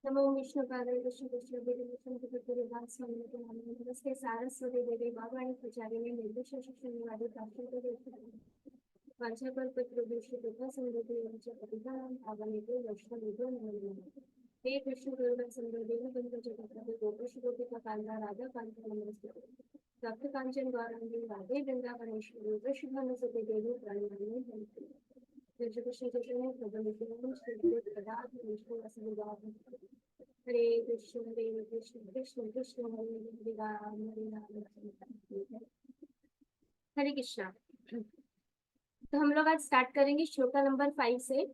नमो विष्णुपादाय कृष्ण कृष्ण नमस्ते सारस्वती देवी भगवान प्रचारिणे निर्देश शिक्षणवादी प्राप्त कृपा समृद्धि आगमितो वैष्णवेभ्यो नमो नमः। हे कृष्ण करुणा सिंधु दीनबंधु जगत्पते गोपेश गोपिका कांता राधा कांता नमस्ते भक्त कांचन गौरांगी राधे वृंदावनेश्वरी वृषभानुसुते देवी प्रणमामि नमस्ते। कृष्ण कृष्ण चैतन्य प्रभु नित्यानंद श्री अद्वैत गदाधर विष्णु असंग हरे कृष्ण कृष्ण कृष्ण हरे हरे राम हरे कृष्णा। तो हम लोग आज स्टार्ट करेंगे श्लोका नंबर 5 से।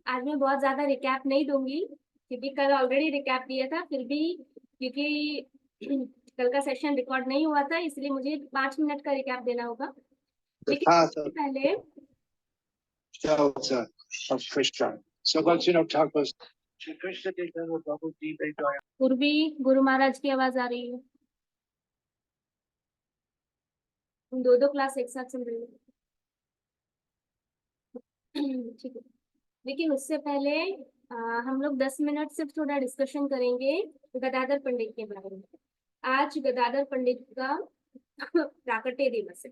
आज मैं बहुत ज्यादा रिकैप नहीं दूंगी क्योंकि कल ऑलरेडी रिकैप दिया था, फिर भी क्योंकि कल का सेशन रिकॉर्ड नहीं हुआ था इसलिए मुझे 5 मिनट का रिकैप देना होगा। लेकिन पहले पूर्वी गुरु महाराज की आवाज आ रही है, दो क्लास एक साथ सुन रही है। ठीक है, लेकिन उससे पहले हम लोग 10 मिनट सिर्फ थोड़ा डिस्कशन करेंगे गदाधर पंडित के बारे में। आज गदाधर पंडित का प्राकट्य दिवस है।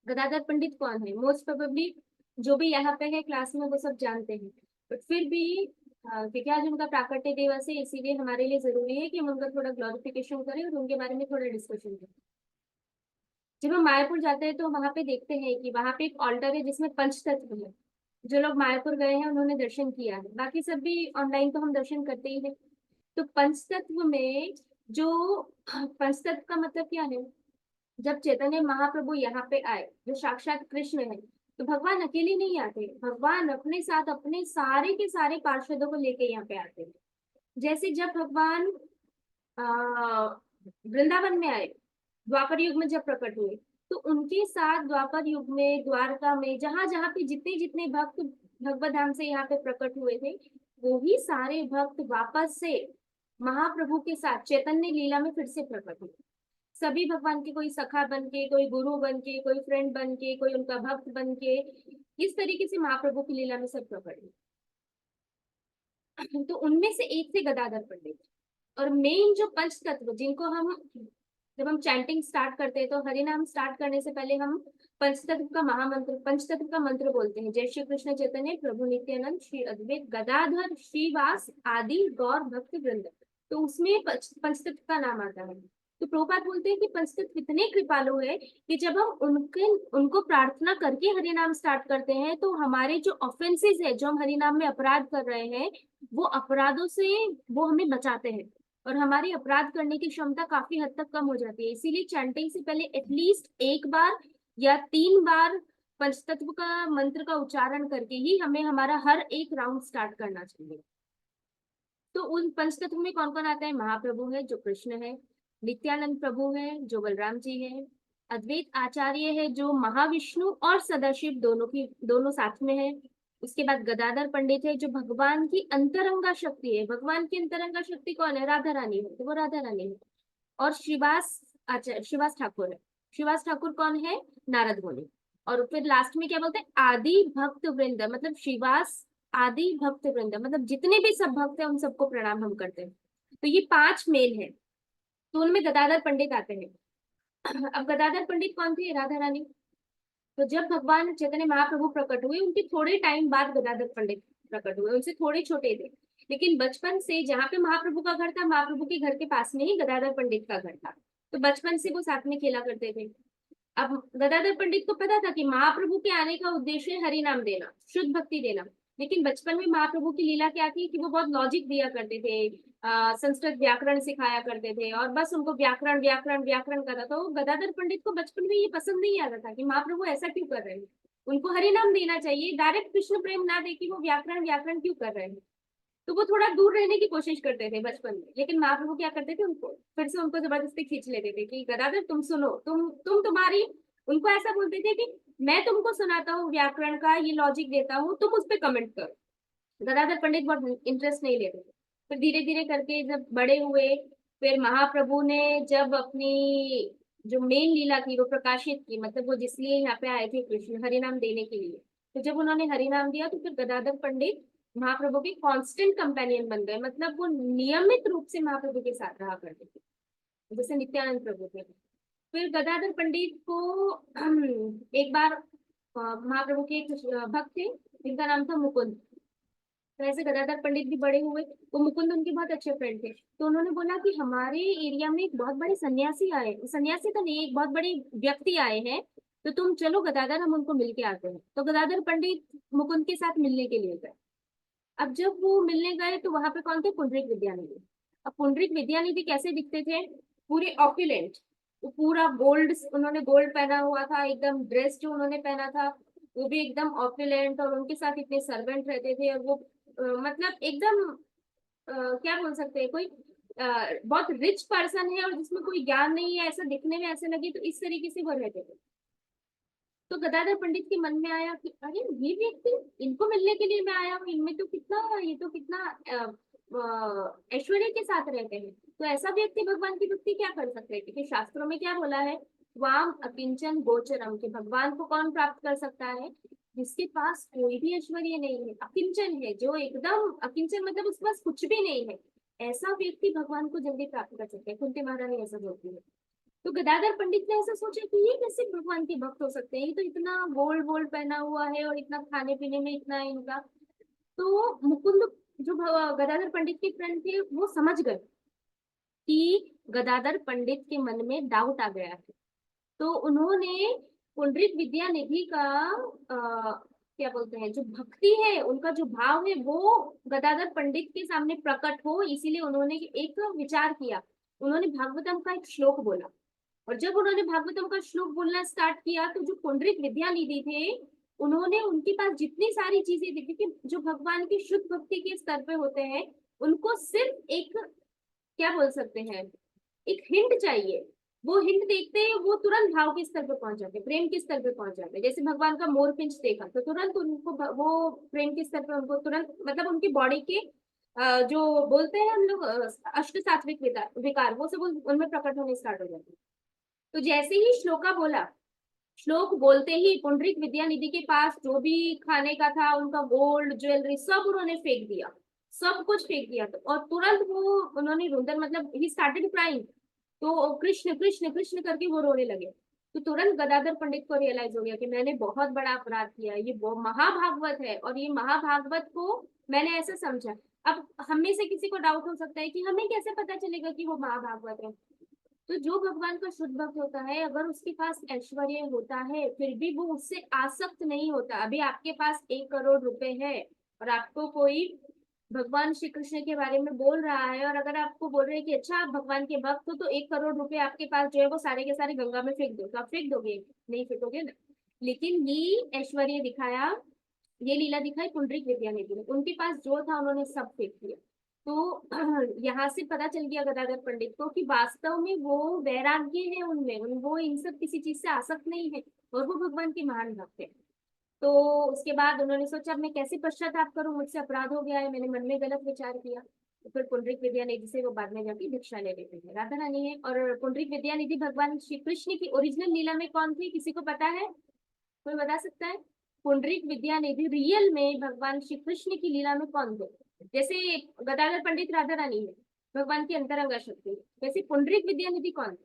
गदाधर पंडित कौन है? मोस्ट प्रोबेबली जो भी यहाँ पे है क्लास में वो सब जानते हैं, बट फिर भी क्योंकि आज उनका प्राकट्य दिवस है इसीलिए हमारे लिए जरूरी है कि हम उनका थोड़ा ग्लोरिफिकेशन करें और उनके बारे में थोड़ा डिस्कशन करें। जब हम मायापुर जाते हैं तो वहां पे देखते हैं कि वहां पे एक ऑल्टर है जिसमें पंच तत्व है। जो लोग मायापुर गए हैं उन्होंने दर्शन किया है, बाकी सब भी ऑनलाइन तो हम दर्शन करते ही हैं। तो पंच तत्व में जो पंच तत्व का मतलब क्या है? जब चैतन्य महाप्रभु यहाँ पे आए जो साक्षात कृष्ण है, तो भगवान अकेले नहीं आते, भगवान अपने साथ अपने सारे के सारे पार्षदों को लेके यहाँ पे आते हैं। जैसे जब भगवान वृंदावन में आए, द्वापर युग में जब प्रकट हुए, तो उनके साथ द्वापर युग में द्वारका में जहां जहां पे जितने जितने भक्त भगवत धाम से यहाँ पे प्रकट हुए थे, वो ही सारे भक्त वापस से महाप्रभु के साथ चैतन्य लीला में फिर से प्रकट हुए। सभी भगवान के, कोई सखा बन के, कोई गुरु बन के, कोई फ्रेंड बन के, कोई उनका भक्त बन के, इस तरीके से महाप्रभु की लीला में सब प्रकट हुए। तो उनमें से एक थे गदाधर पंडित। और मेन जो पंच तत्व जिनको हम, जब हम चैंटिंग स्टार्ट करते हैं तो हरि नाम स्टार्ट करने से पहले हम पंचतत्व का महामंत्र, पंचतत्व का मंत्र बोलते हैं। जय श्री कृष्ण चैतन्य प्रभु नित्यानंद श्री अद्वैत गदाधर श्रीवास आदि गौर भक्त वृंद, तो उसमें पंचतत्व का नाम आता है। तो प्रभुपाद बोलते हैं कि पंचतत्व इतने कृपालु है कि जब हम उनको प्रार्थना करके हरि नाम स्टार्ट करते हैं तो हमारे जो ऑफेंसेस है, जो हम हरि नाम में अपराध कर रहे हैं, वो अपराधों से वो हमें बचाते हैं और हमारी अपराध करने की क्षमता काफी हद तक कम हो जाती है। इसीलिए चैंटिंग से पहले एटलीस्ट एक बार या 3 बार पंचतत्व का मंत्र का उच्चारण करके ही हमें हमारा हर एक राउंड स्टार्ट करना चाहिए। तो उन पंचतत्व में कौन कौन आता है? महाप्रभु है जो कृष्ण है, नित्यानंद प्रभु है जो बलराम जी है, अद्वैत आचार्य है जो महाविष्णु और सदाशिव दोनों साथ में है। उसके बाद गदाधर पंडित है जो भगवान की अंतरंगा शक्ति है। भगवान की अंतरंगा शक्ति कौन है? राधा रानी है, तो वो राधा रानी है। और श्रीवास ठाकुर है। श्रीवास ठाकुर कौन है? नारद मुनि। और फिर लास्ट में क्या बोलते हैं? आदि भक्त वृंद, मतलब श्रीवास आदि भक्त वृंद, मतलब जितने भी सब भक्त हैं उन सबको प्रणाम हम करते हैं। तो ये 5 मेल है, तो उनमें गदाधर पंडित आते हैं। अब गदाधर पंडित कौन थे? राधा रानी। तो जब भगवान चैतन्य महाप्रभु प्रकट हुए उनके थोड़े टाइम बाद गदाधर पंडित प्रकट हुए, उनसे थोड़े छोटे थे, लेकिन बचपन से जहाँ पे महाप्रभु का घर था, महाप्रभु के घर के पास में ही गदाधर पंडित का घर था, तो बचपन से वो साथ में खेला करते थे। अब गदाधर पंडित को पता था कि महाप्रभु के आने का उद्देश्य है हरि नाम देना, शुद्ध भक्ति देना, लेकिन बचपन में महाप्रभु की लीला क्या थी कि वो बहुत लॉजिक दिया करते थे, संस्कृत व्याकरण सिखाया करते थे और बस उनको व्याकरण व्याकरण व्याकरण करता। तो गदाधर पंडित को बचपन में ये पसंद नहीं आता था कि महाप्रभु ऐसा क्यों कर रहे हैं, उनको हरि नाम देना चाहिए, डायरेक्ट कृष्ण प्रेम ना दे कि वो व्याकरण व्याकरण क्यों कर रहे हैं। तो वो थोड़ा दूर रहने की कोशिश करते थे बचपन में, लेकिन महाप्रभु क्या करते थे, उनको फिर से उनको जबरदस्ती खींच लेते थे कि गदाधर तुम सुनो, तुम्हारी, उनको ऐसा बोलते थे कि मैं तुमको सुनाता हूँ व्याकरण का, ये लॉजिक देता हूँ, तुम उस पर कमेंट करो। गदाधर पंडित बहुत इंटरेस्ट नहीं लेते थे। फिर धीरे धीरे करके जब बड़े हुए, फिर महाप्रभु ने जब अपनी जो मेन लीला थी वो प्रकाशित की, मतलब वो जिसलिए यहाँ पे आए थे कृष्ण हरिनाम देने के लिए, तो जब उन्होंने हरिनाम दिया तो फिर गदाधर पंडित महाप्रभु के कांस्टेंट कंपेनियन बन गए, मतलब वो नियमित रूप से महाप्रभु के साथ रहा करते थे, जैसे नित्यानंद प्रभु थे। फिर गदाधर पंडित को एक बार महाप्रभु के एक भक्त थे जिनका नाम था मुकुंद। तो ऐसे गदाधर पंडित भी बड़े हुए, वो मुकुंद उनके बहुत अच्छे फ्रेंड थे। तो उन्होंने बोला कि हमारे एरिया में एक बहुत बड़े सन्यासी आए, सन्यासी तो नहीं, एक बहुत बड़े व्यक्ति आए हैं, तो तुम चलो गदाधर, हम उनको मिलके आते हैं। तो गदाधर पंडित मुकुंद के साथ मिलने के लिए गए। अब जब वो मिलने गए तो वहां पे कौन थे, पुंडरीक विद्यानिधि। अब पुंडरीक विद्यानिधि कैसे दिखते थे, पूरे ऑप्युलेंट, वो पूरा गोल्ड, उन्होंने गोल्ड पहना हुआ था, एकदम ड्रेस जो उन्होंने पहना था वो भी एकदम ऑप्युलेंट, और उनके साथ इतने सर्वेंट रहते थे, और वो मतलब एकदम क्या बोल सकते हैं, कोई बहुत रिच पर्सन है और जिसमें कोई ज्ञान नहीं है, ऐसा दिखने में ऐसे लगे, तो इस तरीके से वो रहते थे। तो गदाधर पंडित के मन में आया कि अरे ये व्यक्ति, इनको मिलने के लिए मैं आया हूँ, इनमें तो कितना, ये तो कितना ऐश्वर्य के साथ रहते हैं, तो ऐसा व्यक्ति भगवान की भक्ति क्या कर सकते हैं, क्योंकि शास्त्रों में क्या बोला है, वाम अकिंचन गोचरम, के भगवान को कौन प्राप्त कर सकता है, जिसके पास कोई भी ऐश्वर्य नहीं है, अकिंचन है, जो एकदम अकिंचन मतलब उसके पास कुछ भी नहीं है, ऐसा व्यक्ति भगवान को जल्दी प्राप्त कर सकते हैं। कुंती महारानी ऐसा बोलती है। तो गदाधर पंडित ने ऐसा सोचा कि ये कैसे भगवान के भक्त हो सकते हैं, ये तो इतना गोल्ड वोल्ड पहना हुआ है और इतना खाने पीने में इतना है इनका। तो मुकुंद, जो गदाधर पंडित के फ्रेंड थे, वो समझ गए कि गदाधर पंडित के मन में डाउट आ गया है। तो उन्होंने पुंडरीक विद्यानिधि का क्या बोलते हैं, जो भक्ति है, उनका जो भाव है, वो गदाधर पंडित के सामने प्रकट हो, इसीलिए उन्होंने एक विचार किया। उन्होंने भागवतम का एक श्लोक बोला, और जब उन्होंने भागवतम का श्लोक बोलना स्टार्ट किया तो जो पुंडरीक विद्यानिधि थे, उन्होंने, उनके पास जितनी सारी चीजें थी, क्योंकि जो भगवान की शुद्ध भक्ति के स्तर पे होते हैं, उनको सिर्फ एक, क्या बोल सकते हैं, एक हिंट चाहिए। वो हिंट देखते ही वो तुरंत भाव के स्तर पे पहुंच जाते, प्रेम के स्तर पे पहुंच जाते। जैसे भगवान का मोरपिंच देखा तो तुरंत उनको वो प्रेम के स्तर पे, उनको तुरंत, मतलब उनकी बॉडी के जो बोलते हैं हम लोग अष्ट सात्विक विकार, वो सब उनमें प्रकट होने स्टार्ट हो जाते हैं। तो जैसे ही श्लोका बोला, श्लोक बोलते ही पुंडरीक विद्यानिधि के पास जो भी खाने का था, उनका गोल्ड ज्वेलरी सब उन्होंने फेंक दिया, सब कुछ फेंक दिया। तो और तुरंत वो, उन्होंने रुदन, मतलब ही स्टार्टेड क्राइंग, तो कृष्ण कृष्ण कृष्ण करके वो रोने लगे। तो तुरंत गदाधर पंडित को रियलाइज हो गया कि मैंने बहुत बड़ा अपराध किया, ये महाभागवत है, और ये महाभागवत को मैंने ऐसा समझा। अब हम में से किसी को डाउट हो सकता है कि हमें कैसे पता चलेगा कि वो महाभागवत है। तो जो भगवान का शुद्ध भक्त होता है, अगर उसके पास ऐश्वर्य होता है फिर भी वो उससे आसक्त नहीं होता। अभी आपके पास 1 करोड़ रुपए है और आपको कोई भगवान श्री कृष्ण के बारे में बोल रहा है, और अगर आपको बोल रहे हैं कि अच्छा आप भगवान के भक्त हो, तो 1 करोड़ रुपए आपके पास जो है वो सारे के सारे गंगा में फेंक दो, तो आप फेंक दोगे? नहीं फेंकोगे ना। लेकिन ये ऐश्वर्य दिखाया, ये लीला दिखाई पुंडरीक विद्यानिधि ने, उनके पास जो था उन्होंने सब फेंक दिया। तो यहाँ से पता चल गया गदाधर पंडित को कि वास्तव में वो वैराग्य है उनमें, वो इन सब किसी चीज से आसक्त नहीं है, और वो भगवान के महान भक्त है। तो उसके बाद उन्होंने सोचा अब मैं कैसे पश्चाताप करूं, मुझसे अपराध हो गया है, मैंने मन में गलत विचार किया। तो फिर पुंडरीक विद्यानिधि से वो बाद में जाके भिक्षा ले लेते हैं, राधा रानी है। और पुंडरीक विद्यानिधि भगवान श्री कृष्ण की ओरिजिनल लीला में कौन थी, किसी को पता है? कोई बता सकता है? पुंडरीक विद्यानिधि रियल में भगवान श्री कृष्ण की लीला में कौन थे? जैसे गदाधर पंडित राधा रानी है, भगवान की अंतरंगा शक्ति, वैसे पुंडरीक विद्यानिधि कौन थे?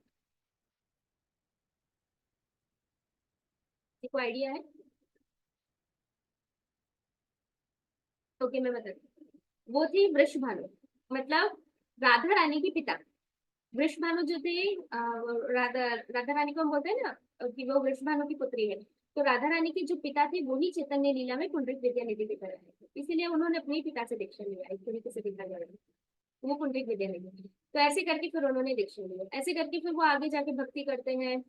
किसी को आइडिया है? ओके, मैं बताती हूँ। वो थी वृषभानु, मतलब राधा रानी के पिता। वृषभानु जो थे, राधा राधा रानी को हम बोलते हैं ना कि वो वृषभानु की पुत्री है। तो राधा रानी के जो पिता थे वही चैतन्य लीला में पुंडरीक विद्यानिधि की तरह थे, इसीलिए उन्होंने अपने ही पिता से दीक्षा लिया, इस तरीके से देखा जाए तो वो पुंडरीक विद्यानिधि थे। तो ऐसे करके फिर उन्होंने दीक्षा लिया, ऐसे करके फिर वो आगे जाके भक्ति करते हैं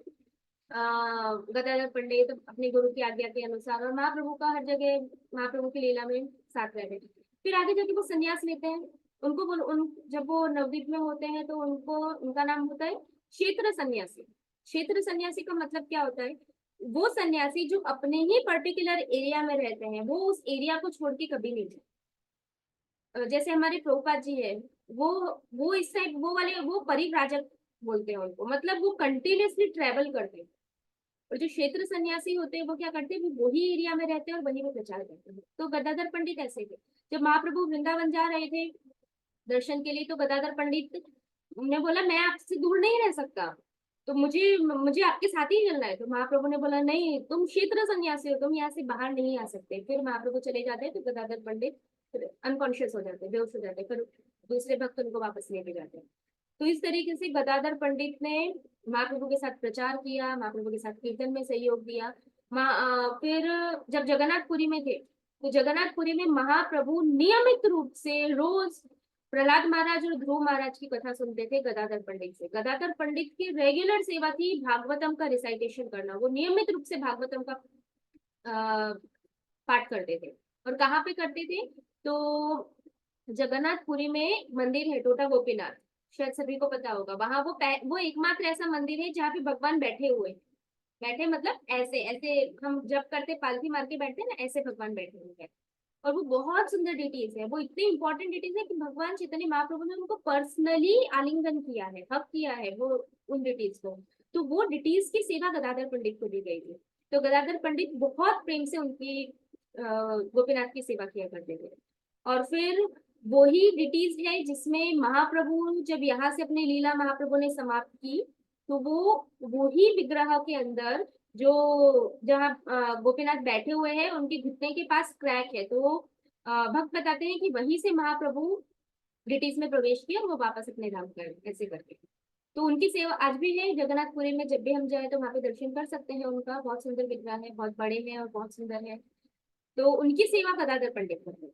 गदाधर पंडित अपने गुरु की आज्ञा के अनुसार, और महाप्रभु का हर जगह, महाप्रभु की लीला में साथ रहते हैं। फिर आगे जाके वो संन्यास लेते हैं। जब वो नवद्वीप में होते हैं तो उनका नाम होता है क्षेत्र सन्यासी। क्षेत्र सन्यासी का मतलब क्या होता है? वो सन्यासी जो अपने ही पर्टिकुलर एरिया में रहते हैं, वो उस एरिया को छोड़ के कभी नहीं जाते। जैसे हमारे प्रभुपाद जी है, वो वो इस टाइप, वो वाले, वो परिव्राजक बोलते हैं उनको, मतलब वो कंटिन्यूअसली ट्रेवल करते हैं। और जो क्षेत्र सन्यासी होते हैं वो क्या करते हैं, वो वही एरिया में रहते हैं और वहीं पे प्रचार करते हैं। तो गदाधर पंडित ऐसे थे। जब महाप्रभु वृंदावन जा रहे थे दर्शन के लिए, तो गदाधर पंडित ने बोला मैं आपसे दूर नहीं रह सकता, तो मुझे मुझे आपके साथ ही चलना है। तो महाप्रभु ने बोला नहीं, तुम क्षेत्र सन्यासी हो, तुम यहाँ से बाहर नहीं आ सकते। फिर महाप्रभु चले जाते हैं, तो गदाधर पंडित अनकॉन्शियस हो जाते हैं, बेहोश हो जाते हैं। फिर दूसरे भक्त उनको वापस लेके जाते हैं। तो इस तरीके से गदाधर पंडित ने महाप्रभु के साथ प्रचार किया, महाप्रभु के साथ कीर्तन में सहयोग दिया। फिर जब जगन्नाथपुरी में थे, तो जगन्नाथपुरी में महाप्रभु नियमित रूप से रोज प्रहलाद महाराज और ध्रुव महाराज की कथा सुनते थे गदाधर पंडित से। गदाधर पंडित की रेगुलर सेवा थी भागवतम का रिसाइटेशन करना। वो नियमित रूप से भागवतम का पाठ करते थे। और कहाँ पे करते थे, तो जगन्नाथपुरी में मंदिर है टोटा गोपीनाथ, शायद सभी को पता होगा। वहां वो एकमात्र ऐसा मंदिर है जहाँ पे भगवान बैठे हुए, बैठे मतलब ऐसे ऐसे हम जब करते पालथी मार के बैठते हैं ना, ऐसे भगवान बैठे हुए हैं। और वो बहुत सुंदर डिटेल्स है, वो इतनी इंपॉर्टेंट डिटेल्स है कि भगवान चैतन्य महाप्रभु ने उनको पर्सनली आलिंगन किया है, हक किया है वो उन डिटेल्स को। तो वो डिटेल्स की सेवा गदाधर पंडित को दी गई थी। तो गदाधर पंडित बहुत प्रेम से उनकी गोपीनाथ की सेवा किया करते थे। और फिर वही डिटेल्स है जिसमें महाप्रभु जब यहाँ से अपनी लीला महाप्रभु ने समाप्त की, तो वो वही विग्रह के अंदर जो जहाँ गोपीनाथ बैठे हुए हैं उनके घुटने के पास क्रैक है, तो भक्त बताते हैं कि वहीं से महाप्रभु ब्रिटिश में प्रवेश किया और वो वापस अपने धाम गए ऐसे करके। तो उनकी सेवा आज भी है जगन्नाथपुरी में, जब भी हम जाए तो वहां पे दर्शन कर सकते हैं उनका। बहुत सुंदर विग्रह है, बहुत बड़े हैं और बहुत सुंदर है। तो उनकी सेवा गदाधर पंडित करते हैं।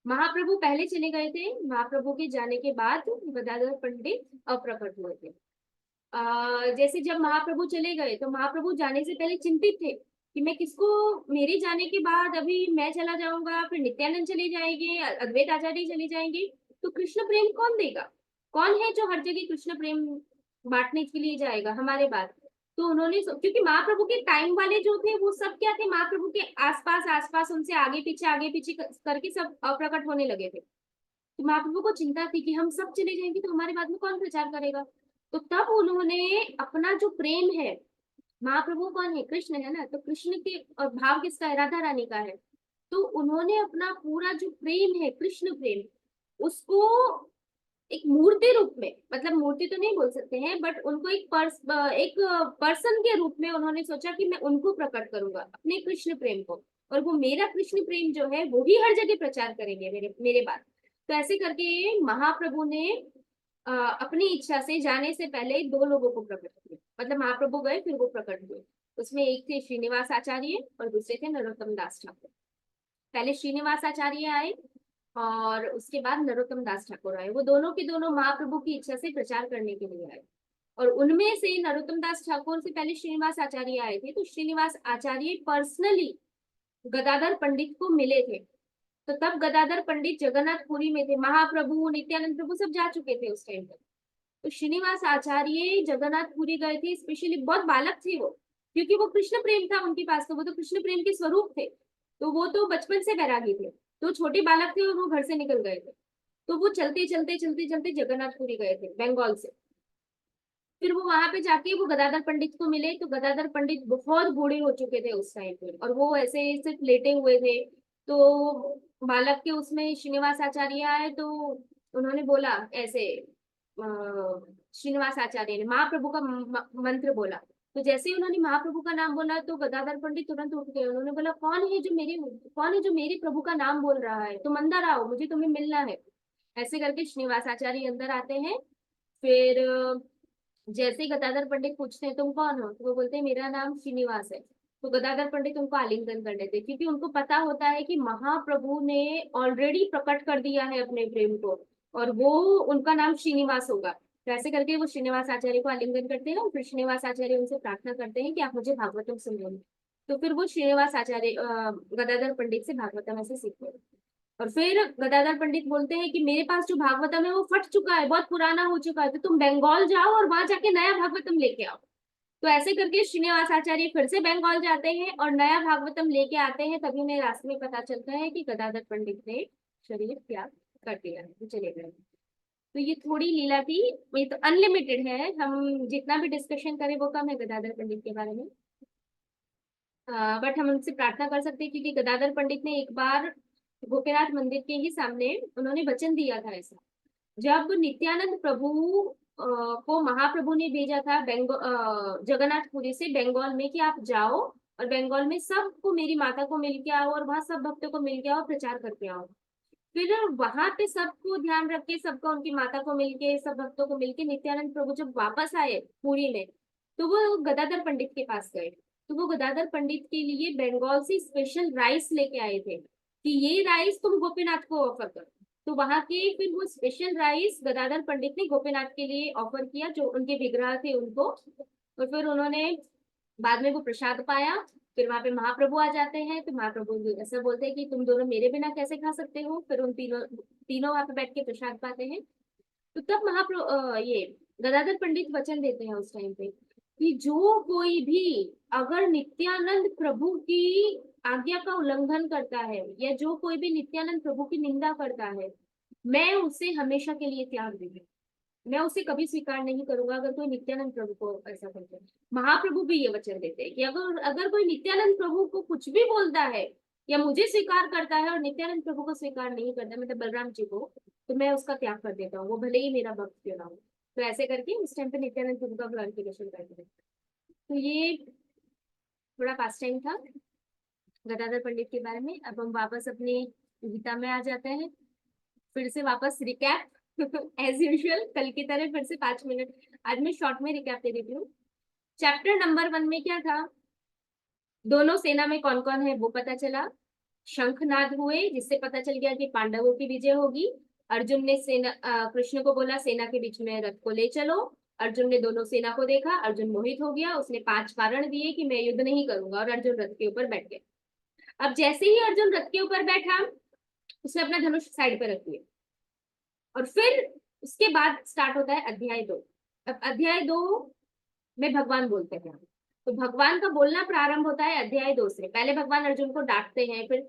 महाप्रभु पहले चले गए थे, महाप्रभु के जाने के बाद गदाधर पंडित अप्रकट हुए थे। जैसे जब महाप्रभु चले गए, तो महाप्रभु जाने से पहले चिंतित थे कि मैं किसको, मेरे जाने के बाद अभी मैं चला जाऊंगा, फिर नित्यानंद चले जाएंगे, अद्वैत आचार्य चले जाएंगे, तो कृष्ण प्रेम कौन देगा, कौन है जो हर जगह कृष्ण प्रेम बांटने के लिए जाएगा हमारे बाद। तो उन्होंने क्योंकि महाप्रभु के टाइम वाले जो थे वो सब क्या थे, महाप्रभु के आसपास आसपास उनसे आगे पीछे करके सब अप्रकट होने लगे थे। तो महाप्रभु को चिंता थी कि हम सब चले जाएंगे तो हमारे बाद में कौन प्रचार करेगा। तो तब उन्होंने अपना जो प्रेम है, महाप्रभु कौन है, कृष्ण है ना, तो कृष्ण के और भाव किसका है, राधा रानी का है। तो उन्होंने अपना पूरा जो प्रेम है कृष्ण प्रेम, उसको एक मूर्ति रूप में, मतलब मूर्ति तो नहीं बोल सकते हैं, बट उनको एक पर्सन के रूप में उन्होंने सोचा कि मैं उनको प्रकट करूंगा अपने कृष्ण प्रेम को, और वो मेरा कृष्ण प्रेम जो है वो ही हर जगह प्रचार करेंगे मेरे मेरे बाद। तो ऐसे करके महाप्रभु ने अपनी इच्छा से जाने से पहले दो लोगों को प्रकट किया, मतलब महाप्रभु गए फिर वो प्रकट हुए। उसमें एक थे श्रीनिवास आचार्य और दूसरे थे नरोत्तम दास ठाकुर। पहले श्रीनिवास आचार्य आए और उसके बाद नरोत्तम दास ठाकुर आए। वो दोनों के दोनों महाप्रभु की इच्छा से प्रचार करने के लिए आए। और उनमें से नरोत्तम दास ठाकुर से पहले श्रीनिवास आचार्य आए थे, तो श्रीनिवास आचार्य पर्सनली गदाधर पंडित को मिले थे। तो तब गदाधर पंडित जगन्नाथपुरी में थे, महाप्रभु नित्यानंद प्रभु सब जा चुके थे उस टाइम पर। तो श्रीनिवास आचार्य जगन्नाथपुरी गए थे, स्पेशली बहुत बालक थे वो, क्योंकि वो कृष्ण प्रेम था उनके पास, तो वो तो कृष्ण प्रेम के स्वरूप थे। तो वो तो बचपन से बैरागी थे, तो छोटे बालक थे और वो घर से निकल गए थे। तो वो चलते चलते चलते चलते जगन्नाथपुरी गए थे बंगाल से। फिर वो वहां पे जाके वो गदाधर पंडित को मिले, तो गदाधर पंडित बहुत बूढ़े हो चुके थे उस टाइम पे, और वो ऐसे सिर्फ लेटे हुए थे। तो बालक के उसमें श्रीनिवास आचार्य आए, तो उन्होंने बोला ऐसे, श्रीनिवास आचार्य ने महाप्रभु का मंत्र बोला। तो जैसे ही उन्होंने महाप्रभु का नाम बोला, तो गदाधर पंडित तुरंत उठ गए। उन्होंने बोला कौन है जो मेरे प्रभु का नाम बोल रहा है, तुम अंदर आओ, मुझे तुम्हें मिलना है। ऐसे करके श्रीनिवास आचार्य अंदर आते हैं। फिर जैसे ही गदाधर पंडित पूछते हैं तुम कौन हो, तो वो बोलते हैं मेरा नाम श्रीनिवास है। तो गदाधर पंडित उनको आलिंगन कर लेते, क्योंकि उनको पता होता है कि महाप्रभु ने ऑलरेडी प्रकट कर दिया है अपने प्रेम को, और वो उनका नाम श्रीनिवास होगा। तो ऐसे करके वो श्रीनिवास आचार्य को आलिंगन करते हैं, और फिर श्रीनिवास आचार्य उनसे प्रार्थना करते हैं कि आप मुझे भागवतम सुनाइए। तो फिर वो श्रीनिवास आचार्य गदाधर पंडित से भागवतम ऐसे सीखते हैं। और फिर गदाधर पंडित बोलते हैं कि मेरे पास जो भागवतम है वो फट चुका है, बहुत पुराना हो चुका है, तो तुम बंगाल जाओ और वहां जाके नया भागवतम लेके आओ। तो ऐसे करके श्रीनिवास आचार्य फिर से बंगाल जाते हैं और नया भागवतम लेके आते हैं। तभी उन्हें रास्ते में पता चलता है कि गदाधर पंडित ने शरीर त्याग कर दिया है, तो चले गए। तो ये थोड़ी लीला थी, ये तो अनलिमिटेड है, हम जितना भी डिस्कशन करें वो कम है गदाधर पंडित के बारे में। बट हम उनसे प्रार्थना कर सकते हैं, क्योंकि गदाधर पंडित ने एक बार गोपीनाथ मंदिर के ही सामने उन्होंने वचन दिया था ऐसा। जब नित्यानंद प्रभु को महाप्रभु ने भेजा था जगन्नाथपुरी से बंगाल में कि आप जाओ और बंगाल में सबको, मेरी माता को मिल के आओ और वहां सब भक्तों को मिल के आओ, प्रचार करके आओ। फिर वहां पे सबको ध्यान रख के, सबको, उनकी माता को मिलके, सब भक्तों को मिलके नित्यानंद प्रभु जब वापस आए पुरी में, तो वो गदाधर पंडित के पास गए। तो वो गदाधर पंडित के लिए बंगाल से स्पेशल राइस लेके आए थे कि ये राइस तुम गोपीनाथ को ऑफर करो। तो वहां के फिर वो स्पेशल राइस गदाधर पंडित ने गोपीनाथ के लिए ऑफर किया, जो उनके विग्रह थे उनको। और फिर उन्होंने बाद में वो प्रसाद पाया। फिर वहां पे महाप्रभु आ जाते हैं, तो महाप्रभु ऐसा बोलते हैं कि तुम दोनों मेरे बिना कैसे खा सकते हो। फिर उन तीनों तीनों वहां पे बैठ के प्रसाद पाते हैं। तो तब महाप्रभु ये गदाधर पंडित वचन देते हैं उस टाइम पे कि जो कोई भी अगर नित्यानंद प्रभु की आज्ञा का उल्लंघन करता है, या जो कोई भी नित्यानंद प्रभु की निंदा करता है, मैं उसे हमेशा के लिए त्याग दूंगा। मैं उसे कभी स्वीकार नहीं करूंगा अगर कोई नित्यानंद प्रभु को ऐसा करता है। महाप्रभु भी ये वचन देते हैं कि अगर अगर कोई नित्यानंद प्रभु को कुछ भी बोलता है या मुझे स्वीकार करता है और नित्यानंद प्रभु को स्वीकार नहीं करता, मतलब बलराम जी को, तो मैं उसका त्याग कर देता हूँ, वो भले ही मेरा भक्त क्यों ना हो। तो ऐसे करके उस टाइम पे नित्यानंद प्रभु का ग्लोरिफिकेशन करते हैं। तो ये थोड़ा पास टाइम था गदाधर पंडित के बारे में। अब हम वापस अपने गीता में आ जाते हैं, फिर से वापस रिकैप एज यूजुअल कल की तरह फिर से 5 मिनट आज मैं शॉर्ट में रिकैप दे देती हूँ। चैप्टर नंबर 1 में क्या था, दोनों सेना में कौन कौन है वो पता चला। शंखनाद हुए जिससे पता चल गया कि पांडवों की विजय होगी। अर्जुन ने कृष्ण को बोला सेना के बीच में रथ को ले चलो। अर्जुन ने दोनों सेना को देखा, अर्जुन मोहित हो गया, उसने 5 कारण दिए कि मैं युद्ध नहीं करूंगा, और अर्जुन रथ के ऊपर बैठ गया। अब जैसे ही अर्जुन रथ के ऊपर बैठा, उसने अपना धनुष साइड पर रख दिया, और फिर उसके बाद स्टार्ट होता है अध्याय 2। अब अध्याय 2 में भगवान बोलते हैं, तो भगवान का बोलना प्रारंभ होता है अध्याय 2 से। पहले भगवान अर्जुन को डांटते हैं, फिर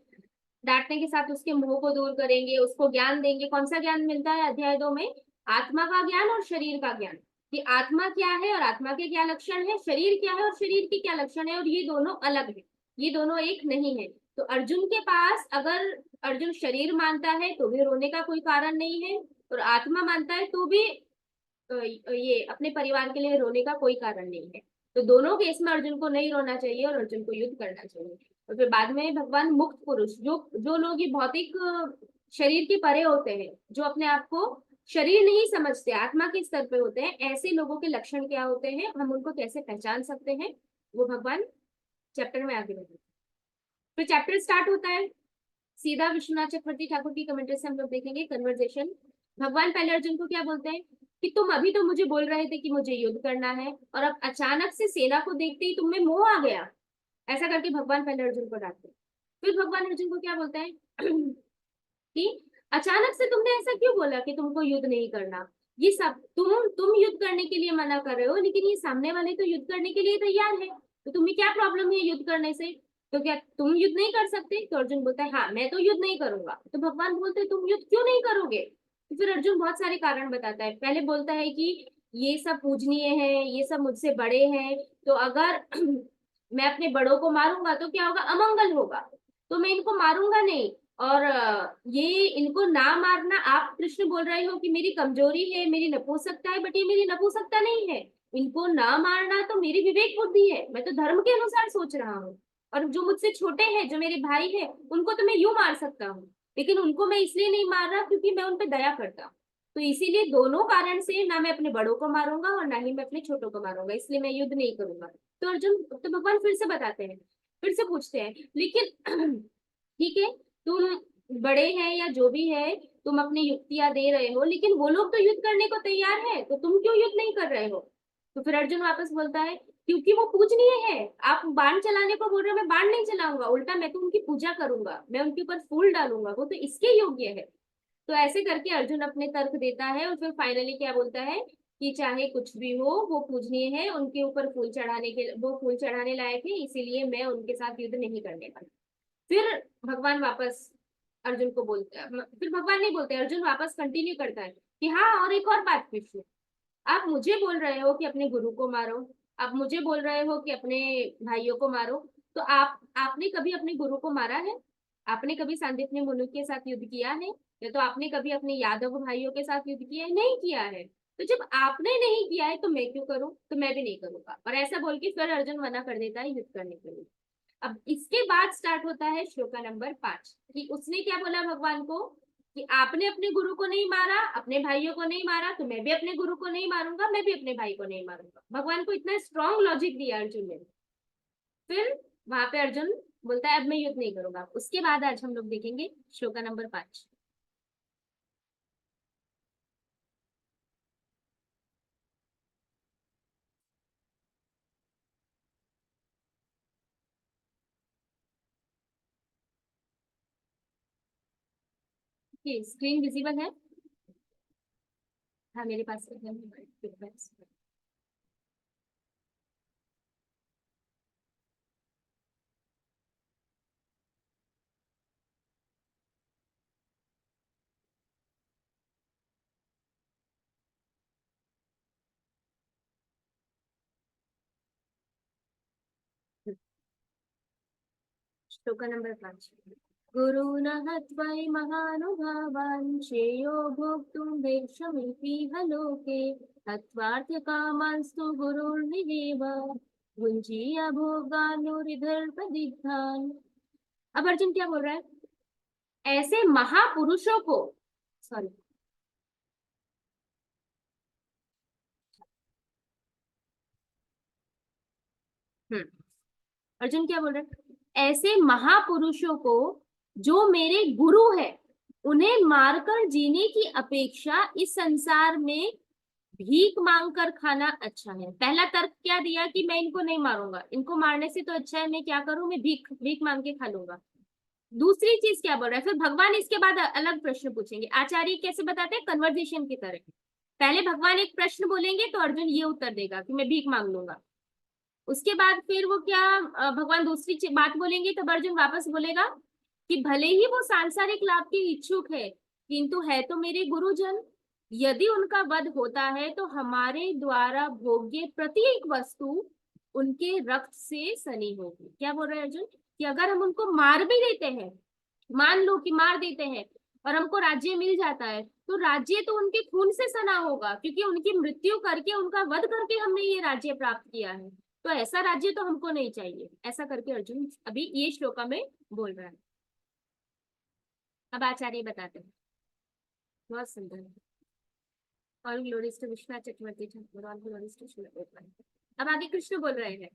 डांटने के साथ उसके मोह को दूर करेंगे, उसको ज्ञान देंगे। कौन सा ज्ञान मिलता है अध्याय 2 में? आत्मा का ज्ञान और शरीर का ज्ञान, कि आत्मा क्या है और आत्मा के क्या लक्षण है, शरीर क्या है और शरीर के क्या लक्षण है, और ये दोनों अलग है, ये दोनों एक नहीं है। तो अर्जुन के पास अगर अर्जुन शरीर मानता है तो भी रोने का कोई कारण नहीं है, और आत्मा मानता है तो भी ये अपने परिवार के लिए रोने का कोई कारण नहीं है। तो दोनों केस में अर्जुन को नहीं रोना चाहिए और अर्जुन को युद्ध करना चाहिए। और फिर बाद में भगवान मुक्त पुरुष, जो जो लोग ये भौतिक शरीर के परे होते हैं, जो अपने आप को शरीर नहीं समझते, आत्मा के स्तर पे होते हैं, ऐसे लोगों के लक्षण क्या होते हैं, हम उनको कैसे पहचान सकते हैं, वो भगवान चैप्टर में आगे बताते हैं। फिर चैप्टर स्टार्ट होता है सीधा विश्वनाथ चक्रवर्ती ठाकुर की कमेंट्री से हम लोग देखेंगे कन्वर्सेशन। भगवान पहले अर्जुन को क्या बोलते हैं कि तुम अभी तो मुझे बोल रहे थे कि मुझे युद्ध करना है, और अब अचानक से सेना को देखते ही तुम में मोह आ गया। ऐसा करके भगवान पहले अर्जुन को डांटते हैं। फिर भगवान अर्जुन को क्या बोलते हैं कि अचानक से तुमने ऐसा क्यों बोला कि तुमको युद्ध नहीं करना। ये सब तुम युद्ध करने के लिए मना कर रहे हो, लेकिन ये सामने वाले तो युद्ध करने के लिए तैयार है, तो तुम्हें क्या प्रॉब्लम है युद्ध करने से? तो क्या तुम युद्ध नहीं कर सकते? तो अर्जुन बोलता है हाँ मैं तो युद्ध नहीं करूंगा। तो भगवान बोलते हैं तुम युद्ध क्यों नहीं करोगे? तो फिर अर्जुन बहुत सारे कारण बताता है। पहले बोलता है कि ये सब पूजनीय है, ये सब मुझसे बड़े हैं, तो अगर मैं अपने बड़ों को मारूंगा तो क्या होगा, अमंगल होगा, तो मैं इनको मारूंगा नहीं। और ये इनको ना मारना, आप कृष्ण बोल रहे हो कि मेरी कमजोरी है, मेरी नपुंसकता है, बट ये मेरी नपुंसकता नहीं है। इनको ना मारना तो मेरी विवेक बुद्धि है, मैं तो धर्म के अनुसार सोच रहा हूँ। और जो मुझसे छोटे हैं, जो मेरे भाई हैं, उनको तो मैं यूं मार सकता हूँ, लेकिन उनको मैं इसलिए नहीं मार रहा क्योंकि मैं उन पर दया करता हूँ। तो इसीलिए दोनों कारण से ना मैं अपने बड़ों को मारूंगा और ना ही मैं अपने छोटों को मारूंगा, इसलिए मैं युद्ध नहीं करूंगा। तो अर्जुन, तो भगवान फिर से बताते हैं, फिर से पूछते हैं, लेकिन ठीक है, तुम बड़े हैं या जो भी है, तुम अपनी युक्तियां दे रहे हो, लेकिन वो लोग तो युद्ध करने को तैयार है, तो तुम क्यों युद्ध नहीं कर रहे हो? तो फिर अर्जुन वापस बोलता है क्योंकि वो पूजनीय है। आप बाण चलाने को बोल रहे हो, मैं बाण नहीं चलाऊंगा, उल्टा मैं तो उनकी पूजा करूंगा, मैं उनके ऊपर फूल डालूंगा, वो तो इसके योग्य है। तो ऐसे करके अर्जुन अपने तर्क देता है, और फिर फाइनली क्या बोलता है कि चाहे कुछ भी हो, वो पूजनीय है, उनके ऊपर फूल चढ़ाने के, वो फूल चढ़ाने लायक है, इसीलिए मैं उनके साथ युद्ध नहीं करने वाला। फिर भगवान वापस अर्जुन को बोलते हैं, फिर भगवान नहीं बोलते, अर्जुन वापस कंटिन्यू करता है कि हाँ और एक और बात पूछो, आप मुझे बोल रहे हो कि अपने गुरु को मारो, आप मुझे बोल रहे हो कि अपने भाइयों को मारो, तो आपने कभी अपने गुरु को मारा है? आपने कभी सांदीपनि मुनि के साथ युद्ध किया है? या तो आपने कभी अपने यादव भाइयों के साथ युद्ध किया है? नहीं किया है। तो जब आपने नहीं किया है तो मैं क्यों करूं? तो मैं भी नहीं करूंगा, और ऐसा बोल के फिर अर्जुन मना कर देता है युद्ध करने के लिए। अब इसके बाद स्टार्ट होता है श्लोका नंबर 5, कि उसने क्या बोला भगवान को, कि आपने अपने गुरु को नहीं मारा, अपने भाइयों को नहीं मारा, तो मैं भी अपने गुरु को नहीं मारूंगा, मैं भी अपने भाई को नहीं मारूंगा। भगवान को इतना स्ट्रॉन्ग लॉजिक दिया अर्जुन ने। फिर वहां पे अर्जुन बोलता है अब मैं युद्ध नहीं करूंगा। उसके बाद आज हम लोग देखेंगे श्लोका नंबर 5। स्क्रीन विजिबल है? हाँ, मेरे पास है। श्लोका नंबर 5। गुरून् हत्वै महानुभावान् श्रेयो भोक्तुं भैक्षमितीह लोके हत्वार्थकामांस्तु गुरुर्निरेव भुञ्जीय भोगानुरिधर्पदिग्धान्। अब अर्जुन क्या बोल रहा है? ऐसे महापुरुषों को, सॉरी, अर्जुन क्या बोल रहे हैं? ऐसे महापुरुषों को जो मेरे गुरु है, उन्हें मारकर जीने की अपेक्षा इस संसार में भीख मांग कर खाना अच्छा है। पहला तर्क क्या दिया कि मैं इनको नहीं मारूंगा, इनको मारने से तो अच्छा है मैं क्या करूं, मैं भीख भीख मांग के खा लूंगा। दूसरी चीज क्या बोल रहा है फिर भगवान? इसके बाद अलग प्रश्न पूछेंगे। आचार्य कैसे बताते हैं? कन्वर्सेशन की तरह। पहले भगवान एक प्रश्न बोलेंगे तो अर्जुन ये उत्तर देगा कि मैं भीख मांग लूंगा। उसके बाद फिर वो क्या, भगवान दूसरी बात बोलेंगे तब अर्जुन वापस बोलेगा कि भले ही वो सांसारिक लाभ के इच्छुक है, किंतु है तो मेरे गुरुजन। यदि उनका वध होता है तो हमारे द्वारा भोग्य प्रत्येक वस्तु उनके रक्त से सनी होगी। क्या बोल रहे हैं अर्जुन? कि अगर हम उनको मार भी देते हैं, मान लो कि मार देते हैं और हमको राज्य मिल जाता है, तो राज्य तो उनके खून से सना होगा, क्योंकि उनकी मृत्यु करके, उनका वध करके हमने ये राज्य प्राप्त किया है। तो ऐसा राज्य तो हमको नहीं चाहिए। ऐसा करके अर्जुन अभी ये श्लोका में बोल रहा है। अब आचार्य बताते हैं। बहुत सुंदर। All glories to Vishwanath Chakravarti Thakur, all glories to Srila Prabhupada. अब आगे कृष्ण बोल रहे हैं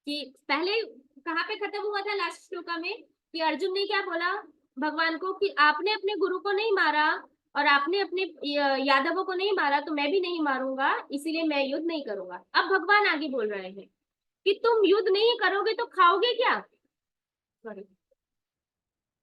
कि पहले कहाँ पे खत्म हुआ था लास्ट श्लोका में, कि अर्जुन ने क्या बोला भगवान को कि आपने अपने गुरु को नहीं मारा और आपने अपने यादवों को नहीं मारा, तो मैं भी नहीं मारूंगा, इसीलिए मैं युद्ध नहीं करूंगा। अब भगवान आगे बोल रहे हैं कि तुम युद्ध नहीं करोगे तो खाओगे क्या? सॉरी,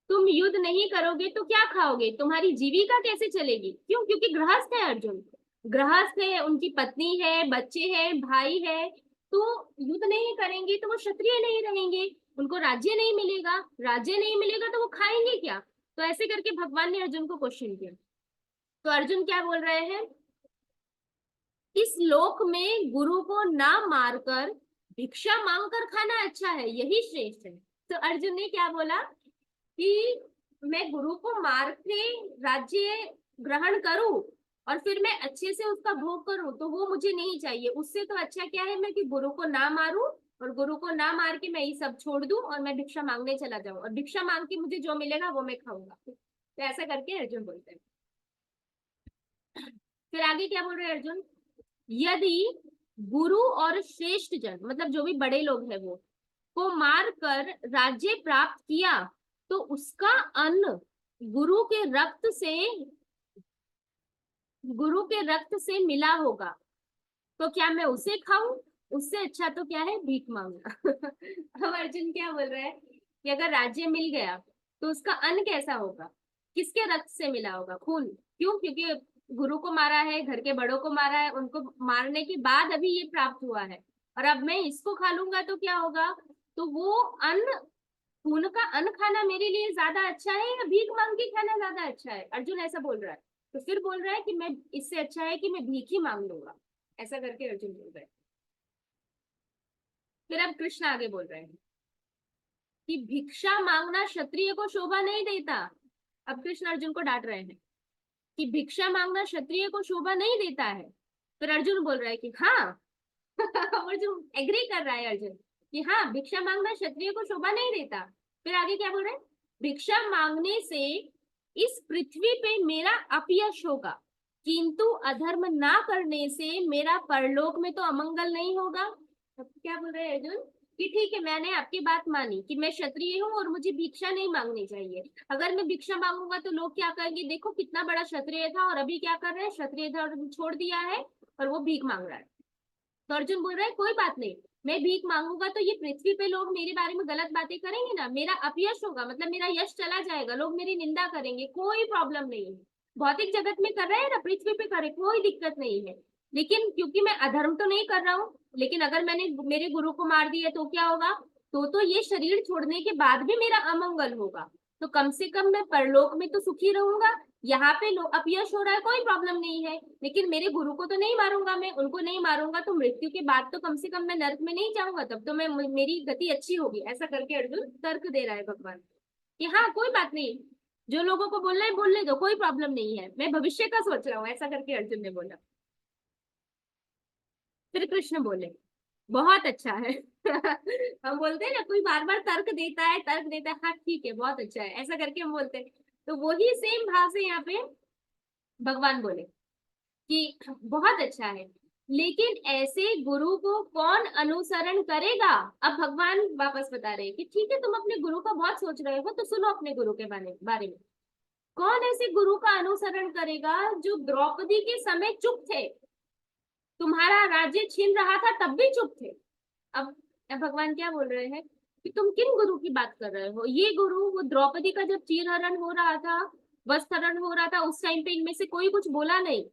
तुम युद्ध नहीं करोगे तो क्या खाओगे? तुम्हारी जीविका कैसे चलेगी? क्यों? क्योंकि गृहस्थ है अर्जुन, गृहस्थ है, उनकी पत्नी है, बच्चे हैं, भाई है। तो युद्ध नहीं करेंगे तो वो क्षत्रिय नहीं रहेंगे, उनको राज्य नहीं मिलेगा, राज्य नहीं मिलेगा तो वो खाएंगे क्या? तो ऐसे करके भगवान ने अर्जुन को क्वेश्चन किया। तो अर्जुन क्या बोल रहे हैं? इस लोक में गुरु को ना मारकर भिक्षा मांग कर खाना अच्छा है, यही श्रेष्ठ है। तो अर्जुन ने क्या बोला कि मैं गुरु को मार के राज्य ग्रहण करूं और फिर मैं अच्छे से उसका भोग करूं, तो वो मुझे नहीं चाहिए। उससे तो अच्छा क्या है मैं कि गुरु को ना मारूं और गुरु को ना मार के मैं ये सब छोड़ दूं और मैं भिक्षा मांगने चला जाऊं, और भिक्षा मांग के मुझे जो मिलेगा वो मैं खाऊंगा। तो ऐसा करके अर्जुन बोलते हैं। फिर आगे क्या बोल रहे हैं अर्जुन? यदि गुरु और श्रेष्ठ जन, मतलब जो भी बड़े लोग हैं वो, को मार कर राज्य प्राप्त किया, तो उसका अन्न गुरु के रक्त से गुरु के रक्त से मिला होगा, तो क्या मैं उसे खाऊं? उससे अच्छा तो क्या है, भीख मांगना। अब अर्जुन क्या बोल रहा है कि अगर राज्य मिल गया तो उसका अन्न कैसा होगा? किसके रक्त से मिला होगा? खून। क्यों? क्योंकि गुरु को मारा है, घर के बड़ों को मारा है, उनको मारने के बाद अभी ये प्राप्त हुआ है, और अब मैं इसको खा लूंगा तो क्या होगा? तो वो अन्न, खून का अन्न खाना मेरे लिए ज्यादा अच्छा है या भीख मांग के खाना ज्यादा अच्छा है? अर्जुन ऐसा बोल रहा है। तो फिर बोल रहा है कि मैं, इससे अच्छा है कि मैं भीख ही मांग लूंगा। ऐसा करके अर्जुन बोल रहा है। फिर अब कृष्ण आगे बोल रहे हैं कि भिक्षा मांगना क्षत्रिय को शोभा नहीं देता। अब कृष्ण अर्जुन को डांट रहे हैं कि भिक्षा मांगना क्षत्रिय को शोभा नहीं देता है। फिर अर्जुन बोल रहा है कि हाँ अर्जुन एग्री कर रहा है अर्जुन कि हाँ भिक्षा मांगना क्षत्रिय को शोभा नहीं देता। फिर आगे क्या बोल रहे हैं, भिक्षा मांगने से इस पृथ्वी पे मेरा अपयश होगा, किंतु अधर्म ना करने से मेरा परलोक में तो अमंगल नहीं होगा। अब क्या बोल रहे हैं अर्जुन कि ठीक है, मैंने आपकी बात मानी कि मैं क्षत्रिय हूँ और मुझे भिक्षा नहीं मांगनी चाहिए। अगर मैं भिक्षा मांगूंगा तो लोग क्या कहेंगे, देखो कितना बड़ा क्षत्रिय था और अभी क्या कर रहे हैं, क्षत्रिय धर्म छोड़ दिया है और वो भीख मांग रहा है। तो अर्जुन बोल रहा है कोई बात नहीं, मैं भीख मांगूंगा तो ये पृथ्वी पे लोग मेरे बारे में गलत बातें करेंगे ना, मेरा अपयश होगा, मतलब मेरा यश चला जाएगा, लोग मेरी निंदा करेंगे, कोई प्रॉब्लम नहीं है। भौतिक जगत में कर रहे हैं ना, पृथ्वी पे करे, कोई दिक्कत नहीं है। लेकिन क्योंकि मैं अधर्म तो नहीं कर रहा हूँ, लेकिन अगर मैंने मेरे गुरु को मार दिया तो क्या होगा, तो ये शरीर छोड़ने के बाद भी मेरा अमंगल होगा। तो कम से कम मैं परलोक में तो सुखी रहूंगा, यहाँ पे अपयश हो रहा है कोई प्रॉब्लम नहीं है, लेकिन मेरे गुरु को तो नहीं मारूंगा, मैं उनको नहीं मारूंगा तो मृत्यु के बाद तो कम से कम मैं नरक में नहीं जाऊंगा, तब तो मैं मेरी गति अच्छी होगी। ऐसा करके अर्जुन तर्क दे रहा है भगवान कि हाँ कोई बात नहीं, जो लोगों को बोलना है बोलने दो, कोई प्रॉब्लम नहीं है, मैं भविष्य का सोच रहा हूँ। ऐसा करके अर्जुन ने बोला। फिर कृष्ण बोले बहुत अच्छा है हम बोलते हैं ना, कोई बार बार तर्क देता है, हाँ ठीक है बहुत अच्छा है, ऐसा करके हम बोलते हैं। तो वही सेम भाव से यहाँ पे भगवान बोले कि बहुत अच्छा है, लेकिन ऐसे गुरु को कौन अनुसरण करेगा। अब भगवान वापस बता रहे हैं कि ठीक है, तुम अपने गुरु का बहुत सोच रहे हो तो सुनो अपने गुरु के बारे में। कौन ऐसे गुरु का अनुसरण करेगा जो द्रौपदी के समय चुप थे, तुम्हारा राज्य छीन रहा था तब भी चुप थे। अब भगवान क्या बोल रहे हैं कि तुम किन गुरु की बात कर रहे हो, ये गुरु वो द्रौपदी का जब चीरहरण हो रहा था, वस्त्रहरण हो रहा था, उस टाइम पे इनमें से कोई कुछ बोला नहीं,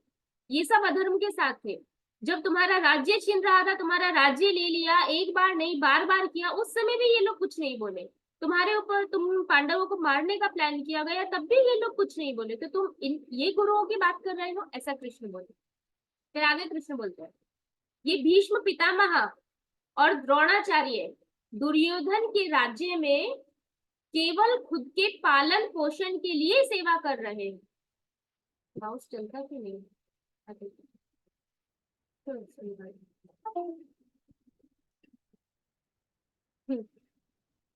ये सब अधर्म के साथ थे। जब तुम्हारा राज्य छीन रहा था, तुम्हारा राज्य ले लिया, एक बार नहीं बार बार किया, उस समय भी ये लोग कुछ नहीं बोले। तुम्हारे ऊपर, तुम पांडवों को मारने का प्लान किया गया तब भी ये लोग कुछ नहीं बोले, तो तुम ये गुरुओं की बात कर रहे हो, ऐसा कृष्ण बोले। फिर आगे कृष्ण बोलते हैं, ये भीष्म पितामह और द्रोणाचार्य दुर्योधन के राज्य में केवल खुद के पालन पोषण के लिए सेवा कर रहे हैं। माउस चलता कि नहीं?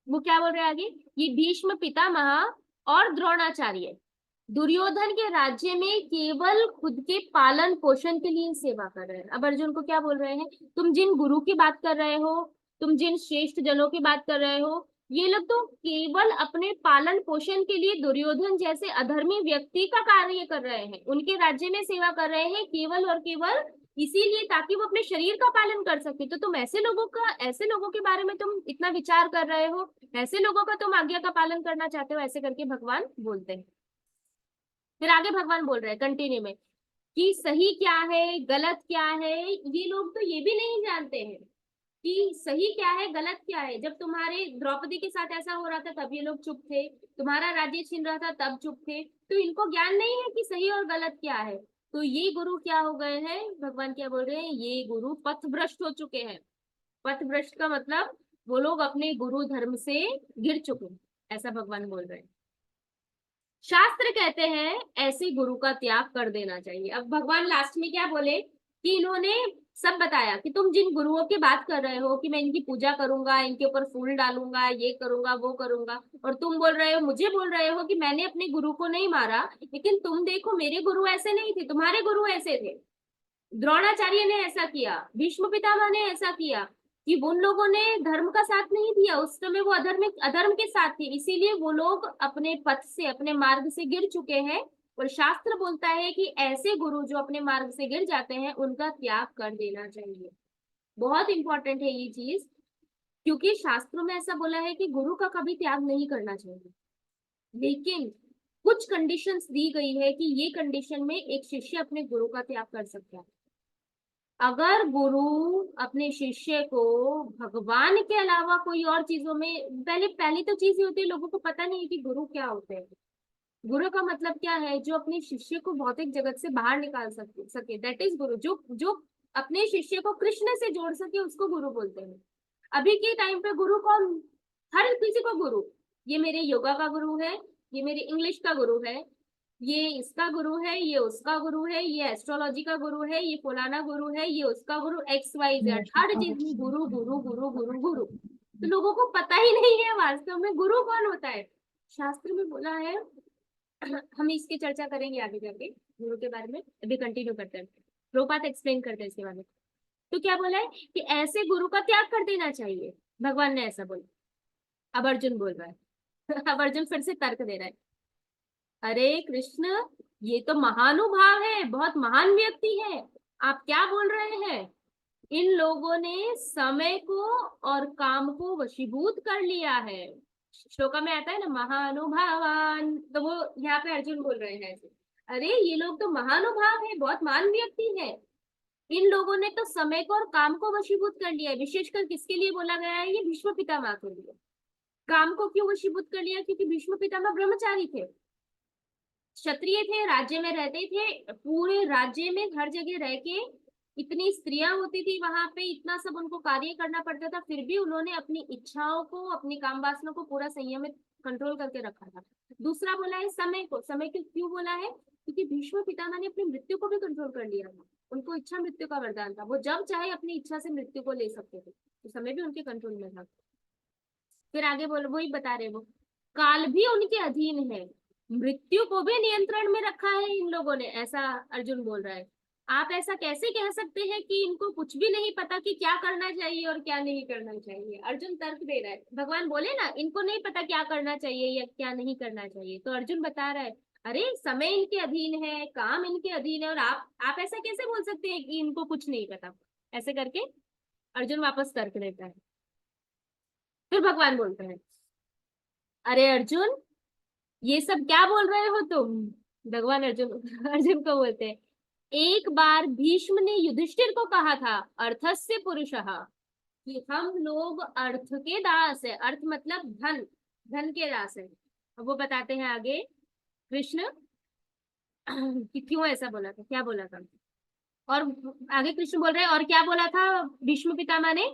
वो क्या बोल रहे हैं आगे, ये भीष्म पितामह और द्रोणाचार्य दुर्योधन के राज्य में केवल खुद के पालन पोषण के लिए सेवा कर रहे हैं। अब अर्जुन को क्या बोल रहे हैं, तुम जिन गुरु की बात कर रहे हो, तुम जिन श्रेष्ठ जनों की बात कर रहे हो, ये लोग तो केवल अपने पालन पोषण के लिए दुर्योधन जैसे अधर्मी व्यक्ति का कार्य कर रहे हैं, उनके राज्य में सेवा कर रहे हैं केवल और केवल इसीलिए ताकि वो अपने शरीर का पालन कर सके। तो तुम ऐसे लोगों के बारे में तुम इतना विचार कर रहे हो, ऐसे लोगों का तुम आज्ञा का पालन करना चाहते हो, ऐसे करके भगवान बोलते हैं। फिर आगे भगवान बोल रहे हैं कंटिन्यू में कि सही क्या है गलत क्या है, ये लोग तो ये भी नहीं जानते हैं कि सही क्या है गलत क्या है। जब तुम्हारे द्रौपदी के साथ ऐसा हो रहा था तब ये लोग चुप थे, तुम्हारा राज्य छीन रहा था तब चुप थे, तो इनको ज्ञान नहीं है कि सही और गलत क्या है। तो ये गुरु क्या हो गए हैं, भगवान क्या बोल रहे हैं, ये गुरु पथभ्रष्ट हो चुके हैं। पथभ्रष्ट का मतलब वो लोग अपने गुरु धर्म से गिर चुके हैं, ऐसा भगवान बोल रहे हैं। शास्त्र कहते हैं ऐसे गुरु का त्याग कर देना चाहिए। अब भगवान लास्ट में क्या बोले कि इन्होंने सब बताया कि तुम जिन गुरुओं की बात कर रहे हो कि मैं इनकी पूजा करूंगा, इनके ऊपर फूल डालूंगा, ये करूंगा वो करूंगा, और तुम बोल रहे हो, मुझे बोल रहे हो कि मैंने अपने गुरु को नहीं मारा, लेकिन तुम देखो मेरे गुरु ऐसे नहीं थे, तुम्हारे गुरु ऐसे थे। द्रोणाचार्य ने ऐसा किया, भीष्म पितामह ने ऐसा किया कि उन लोगों ने धर्म का साथ नहीं दिया, उस समय वो अधर्म के साथ थे, इसीलिए वो लोग अपने पथ से, अपने मार्ग से गिर चुके हैं। और शास्त्र बोलता है कि ऐसे गुरु जो अपने मार्ग से गिर जाते हैं उनका त्याग कर देना चाहिए। बहुत इंपॉर्टेंट है ये चीज, क्योंकि शास्त्रों में ऐसा बोला है कि गुरु का कभी त्याग नहीं करना चाहिए, लेकिन कुछ कंडीशंस दी गई है कि ये कंडीशन में एक शिष्य अपने गुरु का त्याग कर सकता है। अगर गुरु अपने शिष्य को भगवान के अलावा कोई और चीजों में, पहली तो चीज ये होती है लोगों को पता नहीं है कि गुरु क्या होते हैं। गुरु का मतलब क्या है, जो अपने शिष्य को भौतिक जगत से बाहर निकाल सके दैट इज गुरु। जो जो अपने शिष्य को कृष्ण से जोड़ सके उसको गुरु बोलते हैं। अभी के टाइम पे गुरु कौन हर किसी को गुरु, ये मेरे योगा का गुरु है, ये मेरे इंग्लिश का गुरु है, ये इसका गुरु है, ये उसका गुरु है, ये एस्ट्रोलॉजी का गुरु है, ये फलाना गुरु है, ये उसका गुरु, XYZ, हर चीज में गुरु गुरु गुरु गुरु गुरु। तो लोगों को पता ही नहीं है वास्तव में गुरु कौन होता है। शास्त्र में बोला है, हम इसकी चर्चा करेंगे आगे जाके गुरु के बारे में, अभी कंटिन्यू करते हैं, प्रभुपाद एक्सप्लेन करते हैं इसके बारे में। तो क्या बोला है कि ऐसे गुरु का त्याग कर देना चाहिए, भगवान ने ऐसा बोला। अब अर्जुन बोल रहा है अब अर्जुन फिर से तर्क दे रहा है, अरे कृष्ण, ये तो महानुभाव है, बहुत महान व्यक्ति है, आप क्या बोल रहे हैं। इन लोगों ने समय को और काम को वशीभूत कर लिया है। श्लोका में आता है ना महानुभावान, तो वो यहाँ पे अर्जुन बोल रहे हैं ऐसे, अरे ये लोग तो महानुभाव है, बहुत महान व्यक्ति है, इन लोगों ने तो समय को और काम को वशीभूत कर लिया है। विशेषकर किसके लिए बोला गया है, ये भीष्म पितामह के लिए। काम को क्यों वशीभूत कर लिया, क्योंकि भीष्म पितामह ब्रह्मचारी थे, क्षत्रिय थे, राज्य में रहते थे, पूरे राज्य में हर जगह रह के इतनी स्त्रियां होती थी वहां पे, इतना सब उनको कार्य करना पड़ता था, फिर भी उन्होंने अपनी इच्छाओं को, अपनी काम वासना को पूरा संयमित कंट्रोल करके रखा था। दूसरा बोला है समय को, समय को क्यों बोला है, क्योंकि भीष्म पितामह ने अपनी मृत्यु को भी कंट्रोल कर लिया था, उनको इच्छा मृत्यु का वरदान था, वो जब चाहे अपनी इच्छा से मृत्यु को ले सकते थे, तो समय भी उनके कंट्रोल में था। फिर आगे बोलो, वही बता रहे वो, काल भी उनके अधीन है, मृत्यु को भी नियंत्रण में रखा है इन लोगों ने, ऐसा अर्जुन बोल रहा है। आप ऐसा कैसे कह सकते हैं कि इनको कुछ भी नहीं पता कि क्या करना चाहिए और क्या नहीं करना चाहिए। अर्जुन तर्क दे रहा है, भगवान बोले ना इनको नहीं पता क्या करना चाहिए या क्या नहीं करना चाहिए, तो अर्जुन बता रहा है, अरे समय इनके अधीन है, काम इनके अधीन है, और आप ऐसा कैसे बोल सकते हैं कि इनको कुछ नहीं पता। ऐसे करके अर्जुन वापस तर्क देता है। फिर भगवान बोलते हैं, अरे अर्जुन, ये सब क्या बोल रहे हो तुम। भगवान अर्जुन अर्जुन को बोलते हैं, एक बार भीष्म ने युधिष्ठिर को कहा था, अर्थस्य पुरुषः, कि हम लोग अर्थ के दास है, अर्थ मतलब धन, धन के दास है। अब वो बताते हैं आगे कृष्ण कि क्यों ऐसा बोला था, क्या बोला था। और आगे कृष्ण बोल रहे हैं, और क्या बोला था भीष्म पितामह ने,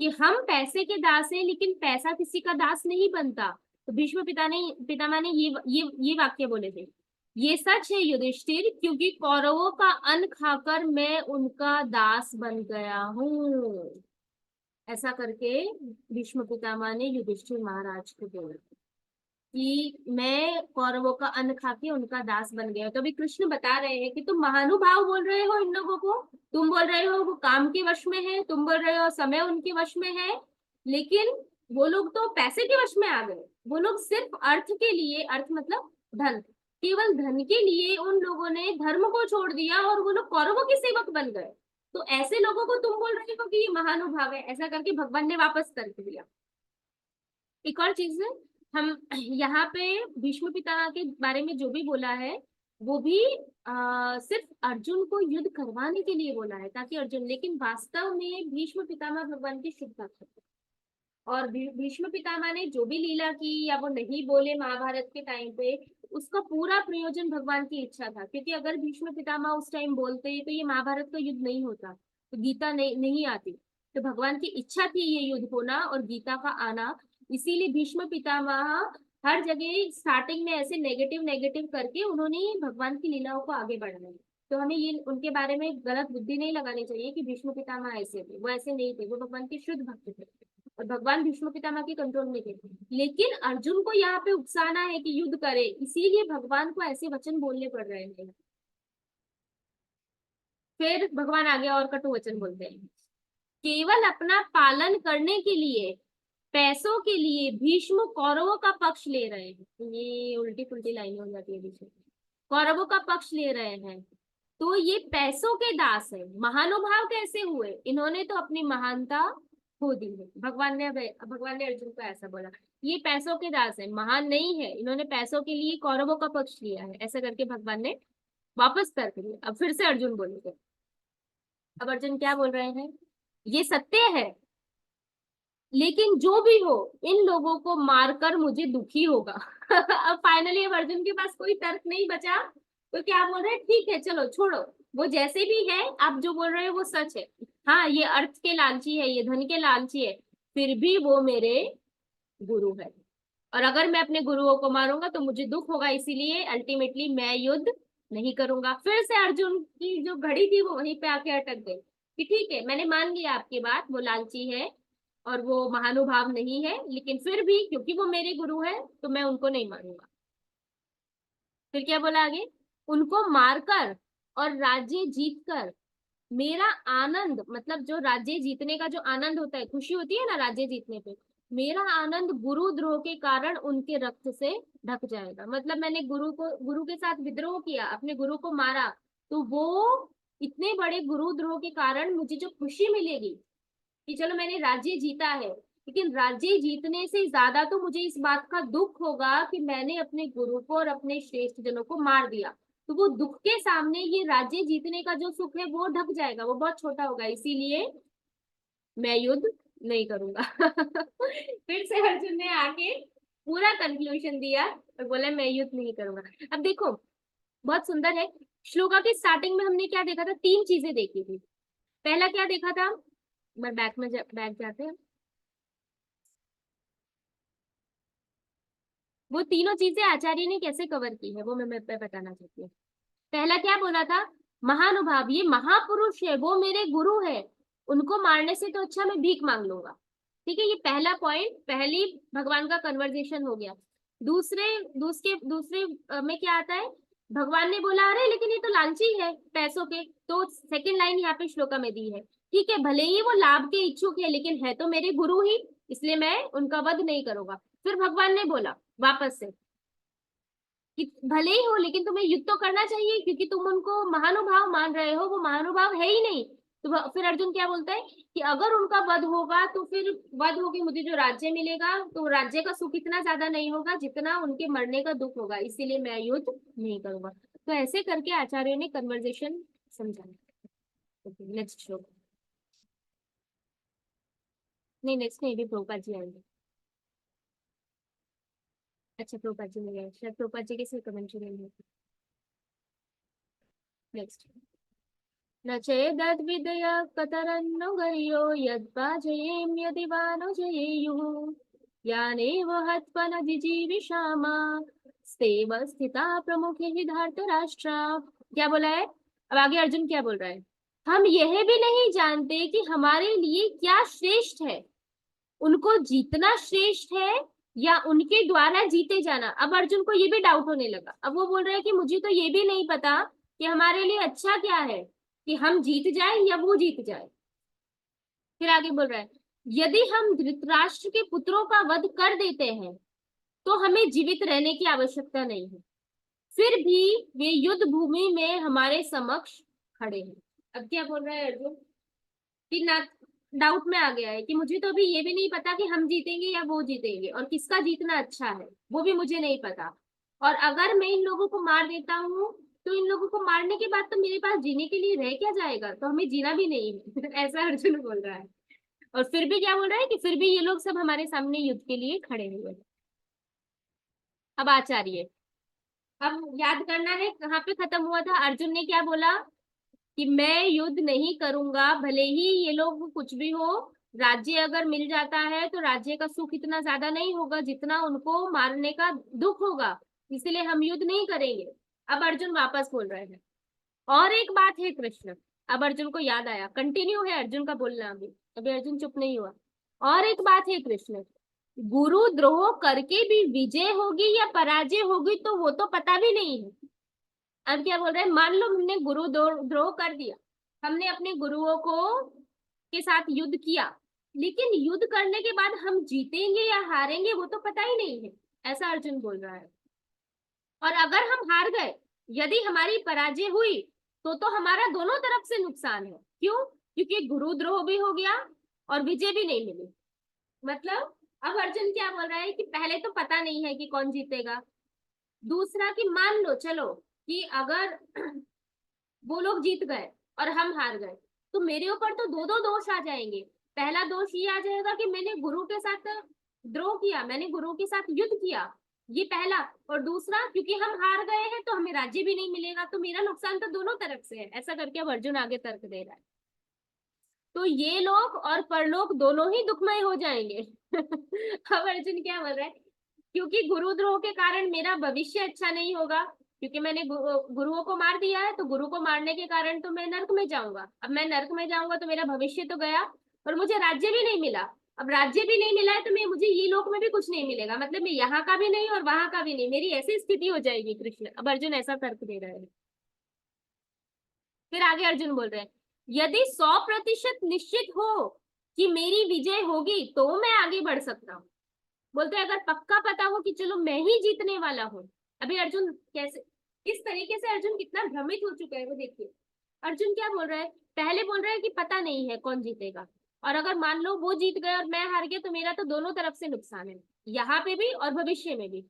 कि हम पैसे के दास हैं, लेकिन पैसा किसी का दास नहीं बनता। तो भीष्म पितामह ने ये वाक्य बोले थे, ये सच है युधिष्ठिर, क्योंकि कौरवों का अन्न खाकर मैं उनका दास बन गया हूँ। ऐसा करके भीष्म पितामह ने युधिष्ठिर महाराज को बोला कि मैं कौरवों का अन्न खा के उनका दास बन गया। तो अभी कृष्ण बता रहे हैं कि तुम महानुभाव बोल रहे हो इन लोगों को, तुम बोल रहे हो वो काम के वश में है, तुम बोल रहे हो समय उनके वश में है, लेकिन वो लोग तो पैसे के वश में आ गए। वो लोग सिर्फ अर्थ के लिए, अर्थ मतलब धन, केवल धन के लिए उन लोगों ने धर्म को छोड़ दिया और वो लोग कौरवों के सेवक बन गए। तो ऐसे लोगों को तुम बोल रहे हो कि ये महानुभाव है। ऐसा करके भगवान ने वापस तर्क दिया। एक और चीज है, हम यहाँ पे भीष्म पितामह के बारे में जो भी बोला है वो भी सिर्फ अर्जुन को युद्ध करवाने के लिए बोला है, ताकि अर्जुन, लेकिन वास्तव में भीष्म पितामह भगवान के शुभ भक्त थे। और भीष्म पितामह ने जो भी लीला की या वो नहीं बोले महाभारत के टाइम पे, उसका पूरा प्रयोजन भगवान की इच्छा था, क्योंकि अगर भीष्म पितामह उस टाइम बोलते तो ये महाभारत का युद्ध नहीं होता, तो गीता नहीं आती। तो भगवान की इच्छा थी ये युद्ध होना और गीता का आना, इसीलिए भीष्म पितामह हर जगह स्टार्टिंग में ऐसे नेगेटिव नेगेटिव करके उन्होंने भगवान की लीलाओं को आगे बढ़ाया। तो हमें ये उनके बारे में गलत बुद्धि नहीं लगानी चाहिए कि भीष्म पितामह ऐसे थे, वो ऐसे नहीं थे, वो भगवान के शुद्ध भक्त थे और भगवान भीष्म पितामह के कंट्रोल में थे। लेकिन अर्जुन को यहाँ पे उकसाना है कि युद्ध करे, इसीलिए भगवान को ऐसे वचन बोलने पड़ रहे हैं। फिर भगवान आगे और कटु वचन बोलते हैं, केवल अपना पालन करने के लिए, पैसों के लिए भीष्म कौरवों का पक्ष ले रहे हैं। ये उल्टी पुल्टी लाइनें हो जाती है बीच में, कौरवों का पक्ष ले रहे हैं, तो ये पैसों के दास है। महानुभाव कैसे हुए, इन्होंने तो अपनी महानता खो दी है। भगवान ने अर्जुन को ऐसा बोला, ये पैसों के दास है, महान नहीं है, इन्होंने पैसों के लिए कौरवों का पक्ष लिया है। ऐसा करके भगवान ने वापस तर्क दिया। अब फिर से अर्जुन बोलेंगे। अब अर्जुन क्या बोल रहे हैं, ये सत्य है, लेकिन जो भी हो इन लोगों को मारकर मुझे दुखी होगा। अब फाइनली अब अर्जुन के पास कोई तर्क नहीं बचा, तो क्या बोल रहे हैं, ठीक है चलो छोड़ो, वो जैसे भी है, आप जो बोल रहे हो वो सच है। हाँ ये अर्थ के लालची है, ये धन के लालची है, फिर भी वो मेरे गुरु है, और अगर मैं अपने गुरुओं को मारूंगा तो मुझे दुख होगा, इसीलिए अल्टीमेटली मैं युद्ध नहीं करूंगा। फिर से अर्जुन की जो घड़ी थी वो वहीं पे आके अटक गई कि ठीक है, मैंने मान लिया आपकी बात, वो लालची है और वो महानुभाव नहीं है, लेकिन फिर भी क्योंकि वो मेरे गुरु है तो मैं उनको नहीं मारूंगा। फिर क्या बोला आगे, उनको मारकर और राज्य जीतकर मेरा आनंद, मतलब जो राज्य जीतने का जो आनंद होता है, खुशी होती है ना राज्य जीतने पे, मेरा आनंद गुरुद्रोह के कारण उनके रक्त से ढक जाएगा। मतलब मैंने गुरु के साथ विद्रोह किया, अपने गुरु को मारा, तो वो इतने बड़े गुरुद्रोह के कारण मुझे जो खुशी मिलेगी कि चलो मैंने राज्य जीता है, लेकिन राज्य जीतने से ज्यादा तो मुझे इस बात का दुख होगा कि मैंने अपने गुरु को और अपने श्रेष्ठ जनों को मार दिया। तो वो दुख के सामने ये राज्य जीतने का जो सुख है वो ढक जाएगा, वो बहुत छोटा होगा, इसीलिए मैं युद्ध नहीं करूंगा। फिर से अर्जुन ने आके पूरा कंक्लूजन दिया और बोला मैं युद्ध नहीं करूंगा। अब देखो, बहुत सुंदर है। श्लोका की स्टार्टिंग में हमने क्या देखा था, तीन चीजें देखी थी। पहला क्या देखा था, मैं बैक जाते हैं, वो तीनों चीजें आचार्य ने कैसे कवर की है वो मैं बताना चाहती हूँ। पहला क्या बोला था, महानुभाव, ये महापुरुष है, वो मेरे गुरु है, उनको मारने से तो अच्छा मैं भीख मांग लूंगा। ठीक है, ये पहला पॉइंट, पहली भगवान का कन्वर्जेशन हो गया। दूसरे दूसरे दूसरे में क्या आता है, भगवान ने बोला अरे लेकिन ये तो लालची है पैसों के, तो सेकंड लाइन यहाँ पे श्लोका में दी है, ठीक है भले ही वो लाभ के इच्छुक है लेकिन है तो मेरे गुरु ही, इसलिए मैं उनका वध नहीं करूंगा। फिर भगवान ने बोला वापस से कि भले ही हो लेकिन तुम्हें युद्ध तो करना चाहिए, क्योंकि तुम उनको महानुभाव मान रहे हो, वो महानुभाव है ही नहीं। तो फिर अर्जुन क्या बोलता है कि अगर उनका वध होगा तो फिर वध होगी, मुझे जो राज्य मिलेगा तो राज्य का सुख इतना ज्यादा नहीं होगा जितना उनके मरने का दुख होगा, इसीलिए मैं युद्ध नहीं करूंगा। तो ऐसे करके आचार्यों ने कन्वर्जेशन समझाया। नेक्स्ट श्लोक, नहीं नेक्स्ट नहीं, भी प्रभुपाद जी आएंगे। अच्छा प्रभुपाद जी नहीं आए, शायद प्रभुपाद जी के सिर्फ कमेंट्री नहीं होती। नेक्स्ट, न चेदद्विदय कतरन्नु गयो यद्वाजयेम यदि वा नु जयेयुः यानेव हत्वा न जिजीविषामा स्तेव स्थिता प्रमुखे हि धार्तराष्ट्रा। क्या बोला है, अब आगे अर्जुन क्या बोल रहा है, हम यह भी नहीं जानते कि हमारे लिए क्या श्रेष्ठ है, उनको जीतना श्रेष्ठ है या उनके द्वारा जीते जाना। अब अर्जुन को ये भी डाउट होने लगा, अब वो बोल रहा है कि मुझे तो ये भी नहीं पता कि हमारे लिए अच्छा क्या है, कि हम जीत जाए या वो जीत जाए। फिर आगे बोल रहा है, यदि हम धृतराष्ट्र के पुत्रों का वध कर देते हैं तो हमें जीवित रहने की आवश्यकता नहीं है, फिर भी वे युद्ध भूमि में हमारे समक्ष खड़े हैं। अब क्या बोल रहा है अर्जुन कि ना, डाउट में आ गया है कि मुझे तो अभी ये भी नहीं पता कि हम जीतेंगे या वो जीतेंगे और किसका जीतना अच्छा है, वो भी मुझे नहीं पता। और अगर मैं इन लोगों को मार देता हूँ तो इन लोगों को मारने के बाद तो मेरे पास जीने के लिए रह क्या जाएगा, तो हमें जीना भी नहीं है। ऐसा अर्जुन बोल रहा है। और फिर भी क्या बोल रहा है कि फिर भी ये लोग सब हमारे सामने युद्ध के लिए खड़े हुए हैं। अब आचार्य, अब याद करना है कहाँ पे खत्म हुआ था, अर्जुन ने क्या बोला कि मैं युद्ध नहीं करूंगा, भले ही ये लोग कुछ भी हो, राज्य अगर मिल जाता है तो राज्य का सुख इतना ज्यादा नहीं होगा जितना उनको मारने का दुख होगा, इसलिए हम युद्ध नहीं करेंगे। अब अर्जुन वापस बोल रहे हैं, और एक बात है कृष्ण, अब अर्जुन को याद आया, कंटिन्यू है अर्जुन का बोलना, अभी अभी अर्जुन चुप नहीं हुआ। और एक बात है कृष्ण, गुरु द्रोह करके भी विजय होगी या पराजय होगी तो वो तो पता भी नहीं है। अब क्या बोल रहे हैं, मान लो हमने गुरु द्रोह कर दिया, हमने अपने गुरुओं को के साथ युद्ध किया, लेकिन युद्ध करने के बाद हम जीतेंगे या हारेंगे वो तो पता ही नहीं है, ऐसा अर्जुन बोल रहा है। और अगर हम हार गए, यदि हमारी पराजय हुई तो हमारा दोनों तरफ से नुकसान है। क्यों, क्योंकि गुरुद्रोह भी हो गया और विजय भी नहीं मिली। मतलब अब अर्जुन क्या बोल रहा है कि पहले तो पता नहीं है कि कौन जीतेगा, दूसरा कि मान लो चलो कि अगर वो लोग जीत गए और हम हार गए तो मेरे ऊपर तो दो दो दोष आ जाएंगे। पहला दोष ये आ जाएगा कि मैंने गुरु के साथ द्रोह किया, मैंने गुरु के साथ युद्ध किया, ये पहला। और दूसरा क्योंकि हम हार गए हैं तो हमें राज्य भी नहीं मिलेगा, तो मेरा नुकसान तो दोनों तरफ से है। ऐसा करके अब अर्जुन आगे तर्क दे रहा है। तो ये लोक और परलोक दोनों ही दुखमय हो जाएंगे। अब अर्जुन क्या बोल रहा है, क्योंकि गुरुद्रोह के कारण मेरा भविष्य अच्छा नहीं होगा, क्योंकि मैंने गुरुओं को मार दिया है, तो गुरु को मारने के कारण तो मैं नर्क में जाऊंगा। अब मैं नर्क में जाऊंगा तो मेरा भविष्य तो गया, और मुझे राज्य भी नहीं मिला। अब राज्य भी नहीं मिला है तो मैं मुझे ये लोक में भी कुछ नहीं मिलेगा, मतलब मैं यहाँ का भी नहीं और वहां का भी नहीं, मेरी ऐसी स्थिति हो जाएगी कृष्ण। अब अर्जुन ऐसा तर्क दे रहा है। फिर आगे अर्जुन बोल रहे हैं, यदि 100% निश्चित हो कि मेरी विजय होगी तो मैं आगे बढ़ सकता हूँ। बोलते हैं अगर पक्का पता हो कि चलो मैं ही जीतने वाला हूँ। अभी अर्जुन कैसे, इस तरीके से अर्जुन कितना भ्रमित हो चुका है वो देखिए। अर्जुन क्या बोल रहा है, पहले बोल रहा है कि पता नहीं है कौन जीतेगा, और अगर मान लो वो जीत गए और मैं हार गया तो मेरा तो दोनों तरफ से नुकसान है, यहाँ पे भी और भविष्य में भी।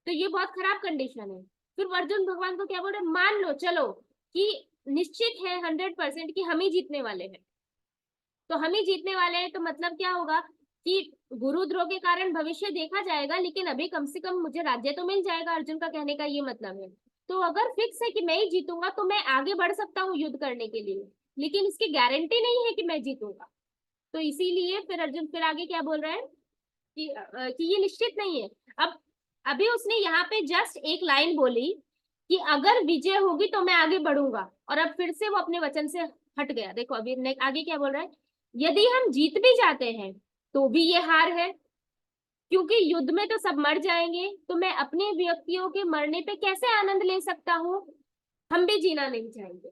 तो ये बहुत खराब कंडीशन है। फिर अर्जुन भगवान को क्या बोल रहे हैं, मान लो चलो कि निश्चित है 100% कि हम ही जीतने वाले हैं। तो हम ही जीतने वाले हैं तो मतलब क्या होगा कि गुरुद्रोह के कारण भविष्य देखा जाएगा, लेकिन अभी कम से कम मुझे राज्य तो मिल जाएगा। अर्जुन का कहने का ये मतलब है। तो अगर फिक्स है कि मैं ही जीतूंगा तो मैं आगे बढ़ सकता हूँ युद्ध करने के लिए, लेकिन इसकी गारंटी नहीं है कि मैं जीतूंगा। तो इसीलिए फिर अर्जुन फिर आगे क्या बोल रहा है कि ये निश्चित नहीं है। अब अभी उसने यहाँ पे जस्ट एक लाइन बोली कि अगर विजय होगी तो मैं आगे बढ़ूंगा, और अब फिर से वो अपने वचन से हट गया। देखो अभी आगे क्या बोल रहा है, यदि हम जीत भी जाते हैं तो भी ये हार है, क्योंकि युद्ध में तो सब मर जाएंगे, तो मैं अपने व्यक्तियों के मरने पे कैसे आनंद ले सकता हूँ, हम भी जीना नहीं चाहेंगे।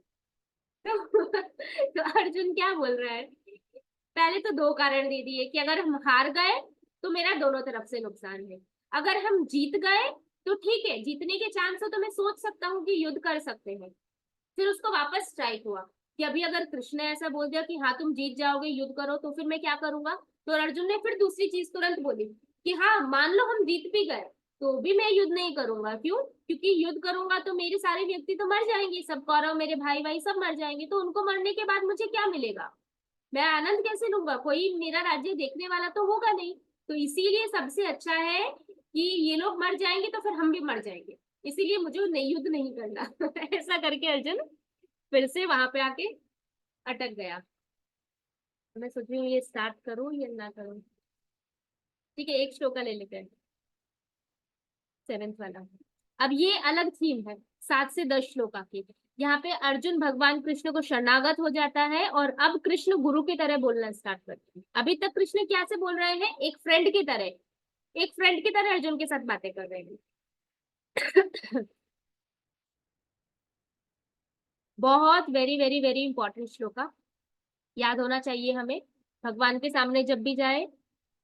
तो अर्जुन क्या बोल रहा है, पहले तो दो कारण दे दिए कि अगर हम हार गए तो मेरा दोनों तरफ से नुकसान है, अगर हम जीत गए तो ठीक है, जीतने के चांस हो तो मैं सोच सकता हूँ कि युद्ध कर सकते हैं। फिर उसको वापस स्ट्राइक हुआ कि अभी अगर कृष्ण ने ऐसा बोल दिया कि हाँ तुम जीत जाओगे युद्ध करो, तो फिर मैं क्या करूंगा। तो अर्जुन ने फिर दूसरी चीज तुरंत बोली कि हाँ मान लो हम जीत भी गए तो भी मैं युद्ध नहीं करूंगा। क्यों, क्योंकि युद्ध करूंगा तो मेरे सारे व्यक्ति तो मर जाएंगे, सब कौरव मेरे भाई भाई सब मर जाएंगे, तो उनको मरने के बाद मुझे क्या मिलेगा, मैं आनंद कैसे लूंगा, कोई मेरा राज्य देखने वाला तो होगा नहीं। तो इसीलिए सबसे अच्छा है कि ये लोग मर जाएंगे तो फिर हम भी मर जाएंगे, इसीलिए मुझे नहीं युद्ध नहीं करना। ऐसा करके अर्जुन फिर से वहां पे आके अटक गया। मैं सोच रही हूँ ये स्टार्ट करूँ या ना करूँ। ठीक है, एक श्लोका ले लेते हैं, 7th वाला। अब ये अलग थीम है, 7 से 10 श्लोका की। यहाँ पे अर्जुन भगवान कृष्ण को शरणागत हो जाता है, और अब कृष्ण गुरु की तरह बोलना स्टार्ट करते हैं। अभी तक कृष्ण क्या से बोल रहे हैं, एक फ्रेंड की तरह, एक फ्रेंड की तरह अर्जुन के साथ बातें कर रहे हैं। बहुत very very very important shloka, याद होना चाहिए हमें। भगवान के सामने जब भी जाए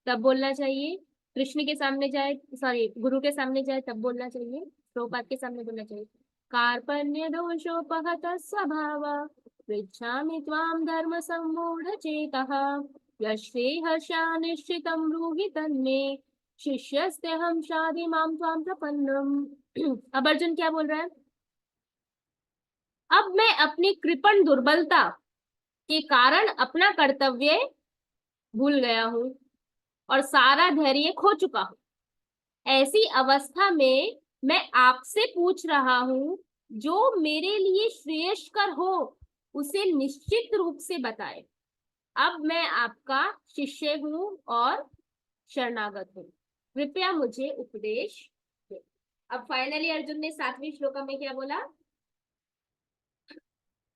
तब बोलना चाहिए, कृष्ण के सामने जाए, सॉरी गुरु के सामने जाए तब बोलना चाहिए, प्रभुपाद के सामने बोलना चाहिए। कार्पण्य दोषोपहत स्वभाव पृच्छामि त्वां धर्म सम्मूढ़ चेतः यश्ते हर्षा निश्चितं ब्रूहि तन्मे शिष्यस्तेऽहं शाधि मां त्वां प्रपन्नम्। अब अर्जुन क्या बोल रहा है, अब मैं अपनी कृपण दुर्बलता के कारण अपना कर्तव्य भूल गया हूँ और सारा धैर्य खो चुका हूँ। ऐसी अवस्था में मैं आपसे पूछ रहा हूँ, जो मेरे लिए श्रेयस्कर हो उसे निश्चित रूप से बताए। अब मैं आपका शिष्य हूँ और शरणागत हूँ, कृपया मुझे उपदेश दे। अब फाइनली अर्जुन ने 7वीं श्लोका में क्या बोला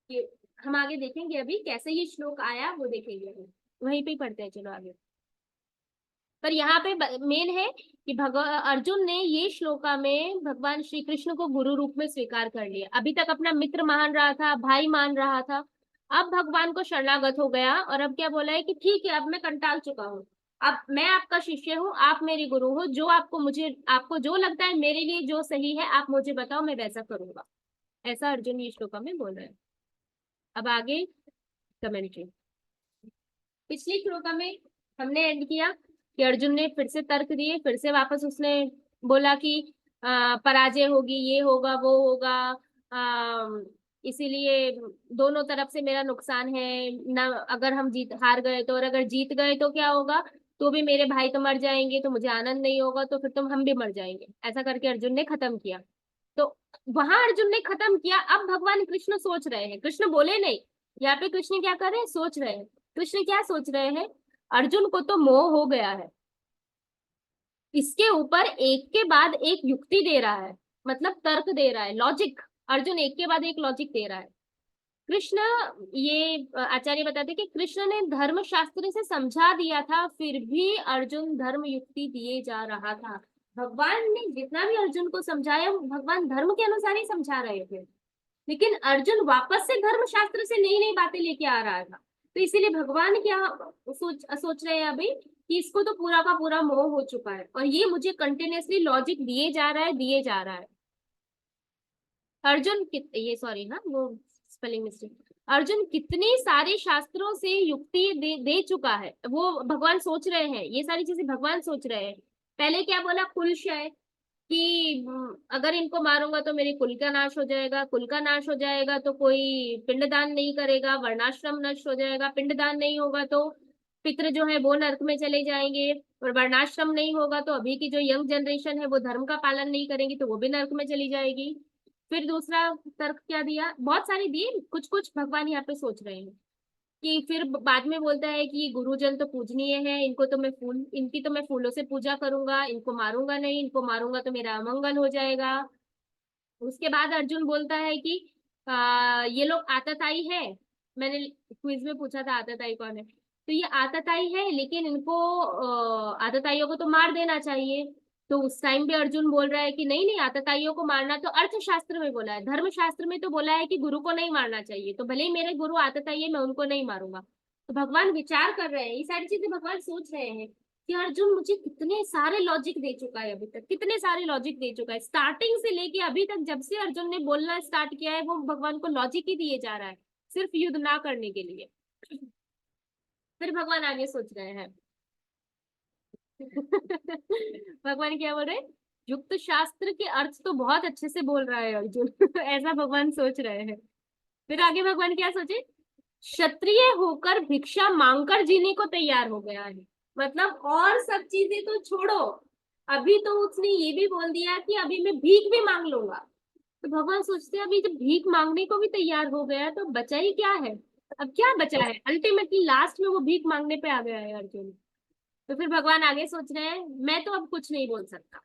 कि हम आगे देखेंगे, अभी कैसे ये श्लोक आया वो देखेंगे, अभी वहीं पे ही पढ़ते हैं, चलो आगे। पर यहाँ पे मेन है कि भगवान अर्जुन ने ये श्लोका में भगवान श्री कृष्ण को गुरु रूप में स्वीकार कर लिया। अभी तक अपना मित्र मान रहा था, भाई मान रहा था, अब भगवान को शरणागत हो गया, और अब क्या बोला है कि ठीक है अब मैं कंटाल चुका हूँ, अब मैं आपका शिष्य हूँ, आप मेरे गुरु हो, जो आपको मुझे आपको जो लगता है मेरे लिए जो सही है आप मुझे बताओ, मैं वैसा करूंगा। ऐसा अर्जुन ये श्लोका में बोल रहा है। अब आगे कमेंट्री। पिछली श्लोका में हमने एंड किया कि अर्जुन ने फिर से तर्क दिए, फिर से वापस उसने बोला कि पराजय होगी, ये होगा वो होगा, इसीलिए दोनों तरफ से मेरा नुकसान है ना, अगर हम जीत हार गए तो, और अगर जीत गए तो क्या होगा, तो भी मेरे भाई तो मर जाएंगे तो मुझे आनंद नहीं होगा, तो फिर तुम हम भी मर जाएंगे। ऐसा करके अर्जुन ने खत्म किया। तो वहां अर्जुन ने खत्म किया, अब भगवान कृष्ण सोच रहे हैं, कृष्ण बोले नहीं, यहाँ पे कृष्ण क्या कर रहे हैं, सोच रहे हैं कृष्ण क्या सोच रहे हैं, अर्जुन को तो मोह हो गया है, इसके ऊपर एक के बाद एक युक्ति दे रहा है, मतलब तर्क दे रहा है, लॉजिक। अर्जुन एक के बाद एक लॉजिक दे रहा है। कृष्ण, ये आचार्य बताते कि कृष्ण ने धर्म शास्त्र से समझा दिया था, फिर भी अर्जुन धर्म युक्ति दिए जा रहा था। भगवान ने जितना भी अर्जुन को समझाया, भगवान धर्म के अनुसार ही समझा रहे थे, लेकिन अर्जुन वापस से धर्म शास्त्र से नई नई बातें लेके आ रहा था। तो इसीलिए भगवान क्या सोच रहे हैं अभी, कि इसको तो पूरा का पूरा मोह हो चुका है और ये मुझे कंटिन्यूअसली लॉजिक दिए जा रहा है, दिए जा रहा है। अर्जुन ये सॉरी हाँ, वो स्पेलिंग मिस्टेक। अर्जुन कितनी सारे शास्त्रों से युक्ति दे चुका है, वो भगवान सोच रहे हैं, ये सारी चीजें भगवान सोच रहे हैं। पहले क्या बोला, कुल क्षय, कि अगर इनको मारूंगा तो मेरे कुल का नाश हो जाएगा, कुल का नाश हो जाएगा तो कोई पिंडदान नहीं करेगा, वर्णाश्रम नष्ट हो जाएगा, पिंडदान नहीं होगा तो पितृ जो है वो नरक में चले जाएंगे, और वर्णाश्रम नहीं होगा तो अभी की जो यंग जनरेशन है वो धर्म का पालन नहीं करेंगी तो वो भी नरक में चली जाएगी। फिर दूसरा तर्क क्या दिया, बहुत सारे दिए, कुछ कुछ भगवान यहाँ पे सोच रहे हैं। कि फिर बाद में बोलता है कि ये गुरुजन तो पूजनीय है, इनको तो मैं इनकी तो मैं फूलों से पूजा करूंगा, इनको मारूंगा नहीं, इनको मारूंगा तो मेरा अमंगल हो जाएगा। उसके बाद अर्जुन बोलता है कि ये लोग आतताई है, मैंने क्विज में पूछा था आतताई कौन है, तो ये आतताई है लेकिन इनको आतताइयों को तो मार देना चाहिए। तो उस टाइम भी अर्जुन बोल रहा है कि नहीं नहीं, आतताइयों को मारना तो अर्थशास्त्र में बोला है, धर्म शास्त्र में तो बोला है कि गुरु को नहीं मारना चाहिए, तो भले ही मेरे गुरु आतताई है मैं उनको नहीं मारूंगा। तो भगवान विचार कर रहे हैं, ये सारी चीजें भगवान सोच रहे हैं कि अर्जुन मुझे कितने सारे लॉजिक दे चुका है, अभी तक कितने सारे लॉजिक दे चुका है, स्टार्टिंग से लेके अभी तक, जब से अर्जुन ने बोलना स्टार्ट किया है वो भगवान को लॉजिक ही दिए जा रहा है, सिर्फ युद्ध ना करने के लिए। फिर भगवान आगे सोच रहे हैं। भगवान क्या बोल रहे हैं, युक्त शास्त्र के अर्थ तो बहुत अच्छे से बोल रहा है अर्जुन। ऐसा भगवान सोच रहे हैं। फिर आगे भगवान क्या सोचे, क्षत्रिय होकर भिक्षा मांगकर जीने को तैयार हो गया है, मतलब और सब चीजें तो छोड़ो, अभी तो उसने ये भी बोल दिया कि अभी मैं भीख भी मांग लूंगा। तो भगवान सोचते हैं अभी जब भीख मांगने को भी तैयार हो गया है तो बचा ही क्या है, अब क्या बचा है, अल्टीमेटली लास्ट में वो भीख मांगने पे आ गया है अर्जुन। तो फिर भगवान आगे सोच रहे हैं, मैं तो अब कुछ नहीं बोल सकता,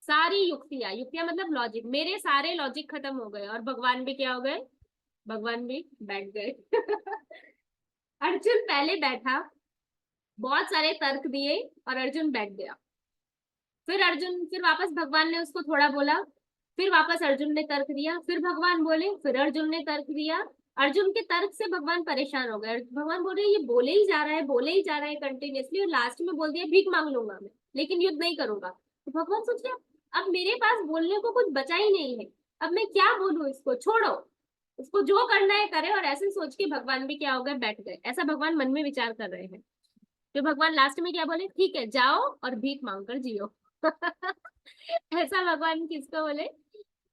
सारी युक्तियां, युक्तियां मतलब लॉजिक, मेरे सारे लॉजिक खत्म हो गए, और भगवान भी क्या हो गए, भगवान भी बैठ गए। अर्जुन पहले बैठा, बहुत सारे तर्क दिए और अर्जुन बैठ गया। फिर वापस भगवान ने उसको थोड़ा बोला, फिर वापस अर्जुन ने तर्क दिया, फिर भगवान बोले, फिर अर्जुन ने तर्क दिया। अर्जुन के तर्क से भगवान परेशान हो गए, भगवान बोल रहे ये बोले ही जा रहा है, बोले ही जा रहा है कंटिन्यूअसली, और लास्ट में बोल दिया भीख मांग लूंगा मैं, लेकिन युद्ध नहीं करूंगा। तो भगवान सोच रहे अब मेरे पास बोलने को कुछ बचा ही नहीं है, अब मैं क्या बोलूं, इसको छोड़ो, उसको जो करना है करे, और ऐसे सोच के भगवान भी क्या हो गए, बैठ गए। ऐसा भगवान मन में विचार कर रहे हैं। तो भगवान लास्ट में क्या बोले, ठीक है जाओ और भीख मांग कर जियो। ऐसा भगवान किसको बोले,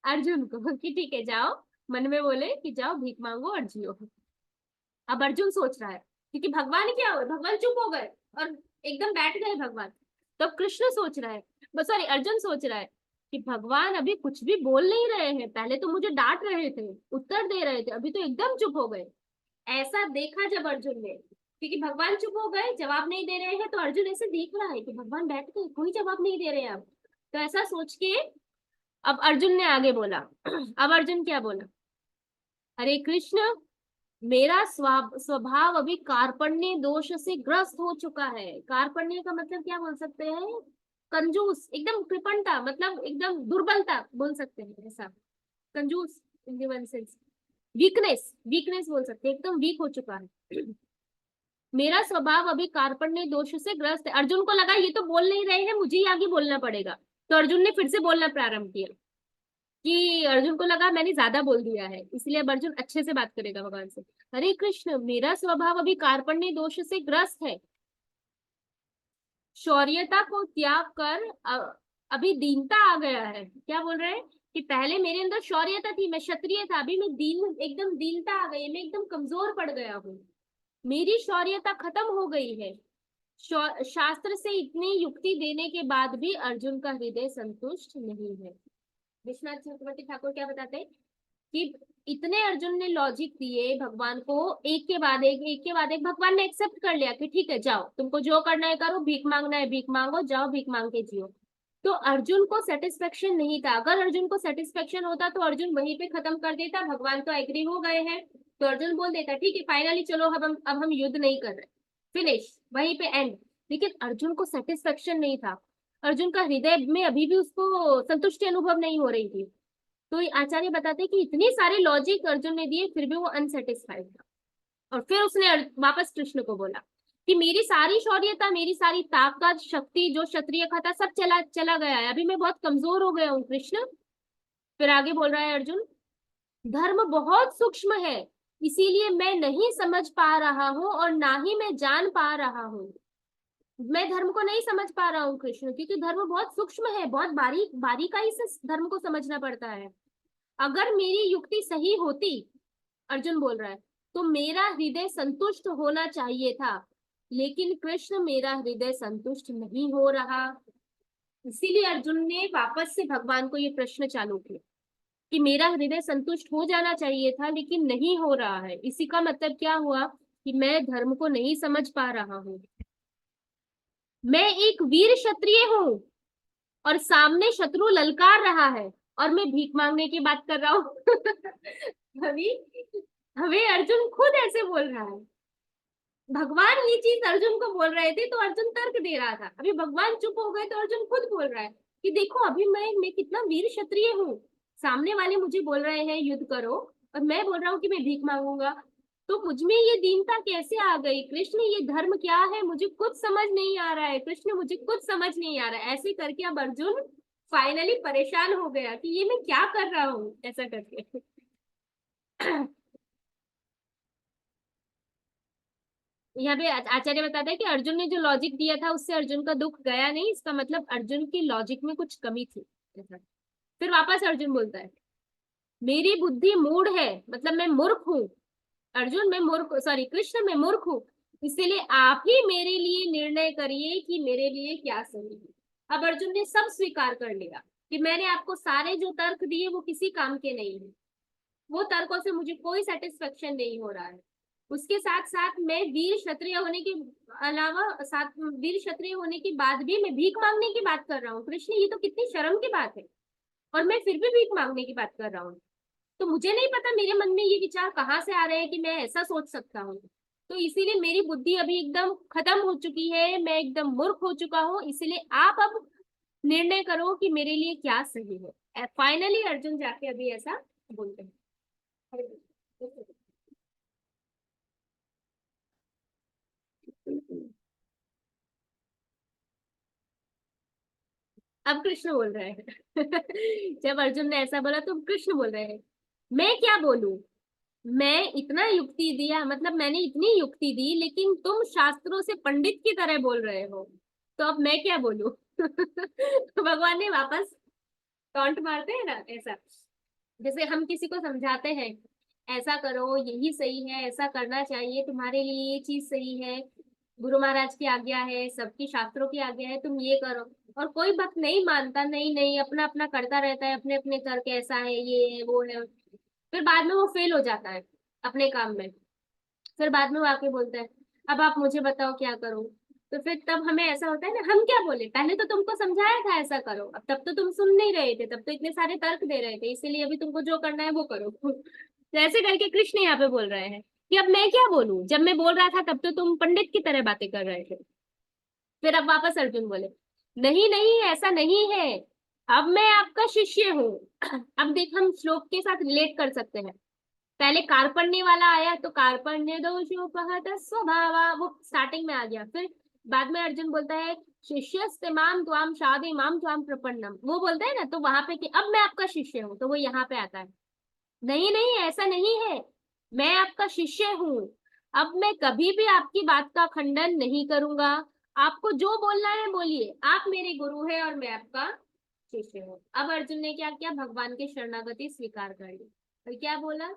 अर्जुन को, कि ठीक है जाओ, मन में बोले कि जाओ भीख मांगो और जियो। अब अर्जुन सोच रहा है, क्योंकि भगवान क्या हुए, भगवान चुप हो गए और एकदम बैठ गए भगवान। तो कृष्ण सोच रहा है, सॉरी अर्जुन सोच रहा है कि भगवान अभी कुछ भी बोल नहीं रहे हैं, पहले तो मुझे डांट रहे थे, उत्तर दे रहे थे, अभी तो एकदम चुप हो गए। ऐसा देखा जब अर्जुन ने, क्योंकि भगवान चुप हो गए, जवाब नहीं दे रहे हैं, तो अर्जुन ऐसे देख रहा है कि भगवान बैठ गए, कोई जवाब नहीं दे रहे हैं अब। तो ऐसा सोच के अब अर्जुन ने आगे बोला। अब अर्जुन क्या बोला, हरे कृष्ण, मेरा स्वभाव अभी कार्पण्य दोष से ग्रस्त हो चुका है। कार्पण्य का मतलब क्या बोल सकते हैं, कंजूस, एकदम कृपणता, मतलब एकदम दुर्बलता बोल सकते हैं ऐसा, कंजूस in the one sense, weakness, weakness बोल सकते हैं, एकदम वीक हो चुका है। मेरा स्वभाव अभी कार्पण्य दोष से ग्रस्त है। अर्जुन को लगा ये तो बोल नहीं रहे हैं, मुझे ही आगे बोलना पड़ेगा, तो अर्जुन ने फिर से बोलना प्रारंभ किया, कि अर्जुन को लगा मैंने ज्यादा बोल दिया है, इसलिए अब अर्जुन अच्छे से बात करेगा भगवान से। हरे कृष्ण, मेरा स्वभाव अभी कार्पण्य दोष से ग्रस्त है, शौर्यता को त्याग कर अभी दीनता आ गया है। क्या बोल रहे हैं कि पहले मेरे अंदर शौर्यता थी, मैं क्षत्रिय था, अभी मैं दीन, एकदम दीनता आ गई, मैं एकदम कमजोर पड़ गया हूँ, मेरी शौर्यता खत्म हो गई है। शास्त्र से इतनी युक्ति देने के बाद भी अर्जुन का हृदय संतुष्ट नहीं है। विश्वनाथ चक्रवर्ती ठाकुर क्या बताते हैं कि इतने अर्जुन ने लॉजिक दिए भगवान को, एक के बाद एक के बाद एक, भगवान ने एक्सेप्ट कर लिया कि ठीक है जाओ, तुमको जो करना है करो, भीख मांगना है भीख मांगो, जाओ भीख मांग के जियो। तो अर्जुन को सेटिस्फेक्शन नहीं था। अगर अर्जुन को सेटिस्फेक्शन होता तो अर्जुन वहीं पे खत्म कर देता, भगवान तो एग्री हो गए हैं, तो अर्जुन बोल देता ठीक है फाइनली चलो अब हम युद्ध नहीं कर रहे, फिनिश, वहीं पे एंड। लेकिन अर्जुन को सेटिस्फेक्शन नहीं था, अर्जुन का हृदय में अभी भी उसको संतुष्टि अनुभव नहीं हो रही थी। तो ये आचार्य बताते हैं कि इतने सारे लॉजिक अर्जुन ने दिए फिर भी वो अनसेटिस्फाइड था। और फिर उसने वापस कृष्ण को बोला कि मेरी सारी शौर्यता, मेरी सारी ताकत शक्ति जो क्षत्रिय का था सब चला चला गया है, अभी मैं बहुत कमजोर हो गया हूँ कृष्ण। फिर आगे बोल रहा है अर्जुन, धर्म बहुत सूक्ष्म है, इसीलिए मैं नहीं समझ पा रहा हूँ और ना ही मैं जान पा रहा हूँ। मैं धर्म को नहीं समझ पा रहा हूँ कृष्ण, क्योंकि धर्म बहुत सूक्ष्म है, बहुत बारीकाई से धर्म को समझना पड़ता है। अगर मेरी युक्ति सही होती, अर्जुन बोल रहा है, तो मेरा हृदय संतुष्ट होना चाहिए था, लेकिन कृष्ण मेरा हृदय संतुष्ट नहीं हो रहा। इसीलिए अर्जुन ने वापस से भगवान को ये प्रश्न चालू किया कि मेरा हृदय संतुष्ट हो जाना चाहिए था लेकिन नहीं हो रहा है। इसी का मतलब क्या हुआ कि मैं धर्म को नहीं समझ पा रहा हूँ। मैं एक वीर क्षत्रिय हूँ और सामने शत्रु ललकार रहा है और मैं भीख मांगने की बात कर रहा हूँ। अभी हमें अर्जुन खुद ऐसे बोल रहा है, भगवान ये चीज अर्जुन को बोल रहे थे तो अर्जुन तर्क दे रहा था, अभी भगवान चुप हो गए तो अर्जुन खुद बोल रहा है कि देखो अभी मैं कितना वीर क्षत्रिय हूँ, सामने वाले मुझे बोल रहे हैं युद्ध करो और मैं बोल रहा हूँ कि मैं भीख मांगूंगा। तो मुझ में ये दीनता कैसे आ गई कृष्ण, ये धर्म क्या है मुझे कुछ समझ नहीं आ रहा है कृष्ण, मुझे कुछ समझ नहीं आ रहा है। ऐसे करके अब अर्जुन फाइनली परेशान हो गया कि ये मैं क्या कर रहा हूँ ऐसा करके। यहाँ पे आचार्य बताता है कि अर्जुन ने जो लॉजिक दिया था उससे अर्जुन का दुख गया नहीं, इसका मतलब अर्जुन की लॉजिक में कुछ कमी थी ऐसा। फिर वापस अर्जुन बोलता है, मेरी बुद्धि मूढ़ है, मतलब मैं मूर्ख हूँ। अर्जुन मैं मूर्ख, सॉरी कृष्ण मैं मूर्ख हूँ, इसीलिए आप ही मेरे लिए निर्णय करिए कि मेरे लिए क्या सही है। अब अर्जुन ने सब स्वीकार कर लिया कि मैंने आपको सारे जो तर्क दिए वो किसी काम के नहीं है, वो तर्कों से मुझे कोई सेटिस्फेक्शन नहीं हो रहा है। उसके साथ साथ मैं वीर क्षत्रिय होने के अलावा, साथ वीर क्षत्रिय होने के बाद भी मैं भीख मांगने की बात कर रहा हूँ कृष्ण, ये तो कितनी शर्म की बात है, और मैं फिर भी भीख मांगने की बात कर रहा हूँ। तो मुझे नहीं पता मेरे मन में ये विचार कहाँ से आ रहे हैं कि मैं ऐसा सोच सकता हूँ। तो इसीलिए मेरी बुद्धि अभी एकदम खत्म हो चुकी है, मैं एकदम मूर्ख हो चुका हूँ, इसीलिए आप अब निर्णय करो कि मेरे लिए क्या सही है। फाइनली अर्जुन जाके अभी ऐसा बोलते हैं। अब कृष्ण बोल रहे हैं। जब अर्जुन ने ऐसा बोला तो कृष्ण बोल रहे हैं, मैं क्या बोलूं, मैं इतना युक्ति दिया, मतलब मैंने इतनी युक्ति दी लेकिन तुम शास्त्रों से पंडित की तरह बोल रहे हो, तो अब मैं क्या बोलूं। तो भगवान ने वापस टॉन्ट मारते हैं ना ऐसा, जैसे हम किसी को समझाते हैं ऐसा करो यही सही है, ऐसा करना चाहिए, तुम्हारे लिए ये चीज सही है, गुरु महाराज की आज्ञा है, सबकी शास्त्रों की आज्ञा है, तुम ये करो, और कोई बात नहीं मानता, नहीं नहीं अपना अपना करता रहता है, अपने अपने तर्क ऐसा है ये है वो है, फिर बाद में वो फेल हो जाता है अपने काम में। फिर बाद में वो आके बोलता है अब आप मुझे बताओ क्या करूं। तो फिर तब हमें ऐसा होता है ना, हम क्या बोले, पहले तो तुमको समझाया था ऐसा करो, अब तब तो तुम सुन नहीं रहे थे, तब तो इतने सारे तर्क दे रहे थे, इसीलिए अभी तुमको जो करना है वो करो। तो ऐसे करके कृष्ण यहाँ पे बोल रहे हैं कि अब मैं क्या बोलूं, जब मैं बोल रहा था तब तो तुम पंडित की तरह बातें कर रहे थे। फिर अब वापस अर्जुन बोले, नहीं नहीं ऐसा नहीं है, अब मैं आपका शिष्य हूँ। अब देख हम श्लोक के साथ रिलेट कर सकते हैं। पहले कार्पण्य वाला आया तो कार्पण्य दोषोपहत स्वभावा, वो स्टार्टिंग में आ गया। फिर बाद में अर्जुन बोलता है शिष्यस्ते माम त्वाम शादे माम त्वाम प्रपन्नम, वो बोलता है ना, तो वहां पे कि अब मैं आपका शिष्य हूँ, तो वो यहाँ पे आता है, नहीं नहीं ऐसा नहीं है, मैं आपका शिष्य हूँ, अब मैं कभी भी आपकी बात का खंडन नहीं करूंगा, आपको जो बोलना है बोलिए, आप मेरे गुरु हैं और मैं आपका शिष्य हूँ। अब अर्जुन ने क्या किया, भगवान की शरणागति स्वीकार कर ली और क्या बोला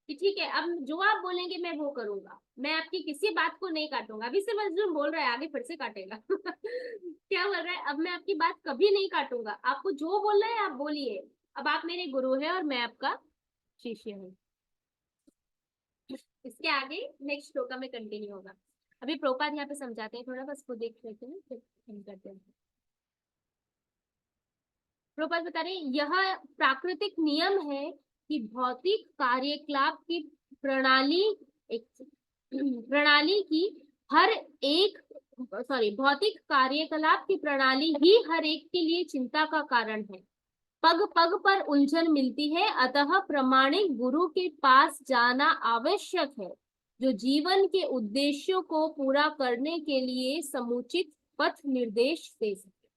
कि ठीक है अब जो आप बोलेंगे मैं वो करूंगा, मैं आपकी किसी बात को नहीं काटूंगा। अभी सिर्फ अर्जुन बोल रहा है, आगे फिर से काटेगा। क्या बोल रहा है, अब मैं आपकी बात कभी नहीं काटूंगा, आपको जो बोलना है आप बोलिए, अब आप मेरे गुरु हैं और मैं आपका शिष्य हूँ। इसके आगे नेक्स्ट श्लोका में कंटिन्यू होगा। अभी प्रभुपाद यहाँ पे समझाते हैं, थोड़ा बस को देख लेते हैं फिर हम करते हैं। प्रभुपाद बता रहे हैं यह प्राकृतिक नियम है कि भौतिक कार्यकलाप की प्रणाली एक प्रणाली की हर एक भौतिक कार्यकलाप की प्रणाली ही हर एक के लिए चिंता का कारण है। पग पग पर उलझन मिलती है, अतः प्रमाणिक गुरु के पास जाना आवश्यक है, जो जीवन के उद्देश्यों को पूरा करने के लिए समुचित पथ निर्देश दे सके।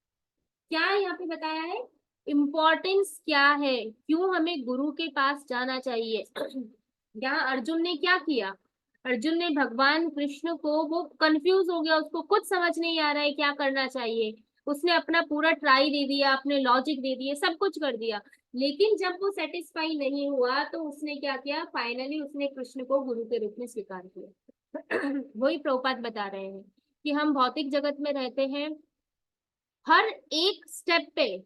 क्या यहाँ पे बताया है, इम्पोर्टेंस क्या है, क्यों हमें गुरु के पास जाना चाहिए। यहाँ अर्जुन ने क्या किया, अर्जुन ने भगवान कृष्ण को, वो कंफ्यूज हो गया, उसको कुछ समझ नहीं आ रहा है क्या करना चाहिए, उसने अपना पूरा ट्राई दे दिया, अपने लॉजिक दे दिए, सब कुछ कर दिया, लेकिन जब वो सेटिस्फाई नहीं हुआ तो उसने क्या किया, फाइनली उसने कृष्ण को गुरु के रूप में स्वीकार किया। वही प्रभुपाद बता रहे हैं कि हम भौतिक जगत में रहते हैं, हर एक स्टेप पे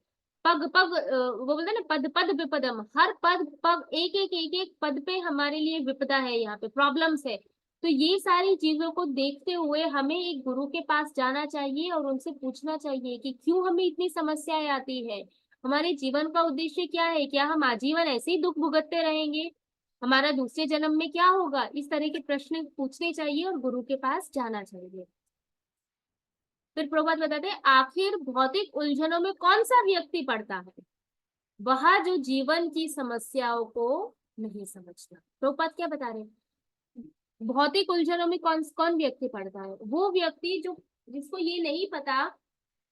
पग पग वो बोलते हैं ना, पद पद विपदम, हर पद पग एक एक पद पे हमारे लिए विपदा है, यहाँ पे प्रॉब्लम्स है। तो ये सारी चीजों को देखते हुए हमें एक गुरु के पास जाना चाहिए और उनसे पूछना चाहिए कि क्यों हमें इतनी समस्याएं आती है, हमारे जीवन का उद्देश्य क्या है, क्या हम आजीवन ऐसे ही दुख भुगतते रहेंगे, हमारा दूसरे जन्म में क्या होगा, इस तरह के प्रश्न पूछने चाहिए और गुरु के पास जाना चाहिए। फिर प्रभुपाद बताते हैं आखिर भौतिक उलझनों में कौन सा व्यक्ति पड़ता है, वह जो जीवन की समस्याओं को नहीं समझता। प्रभुपाद क्या बता रहे हैं, भौतिक उलझनों में कौन कौन व्यक्ति पड़ता है, वो व्यक्ति जो, जिसको ये नहीं पता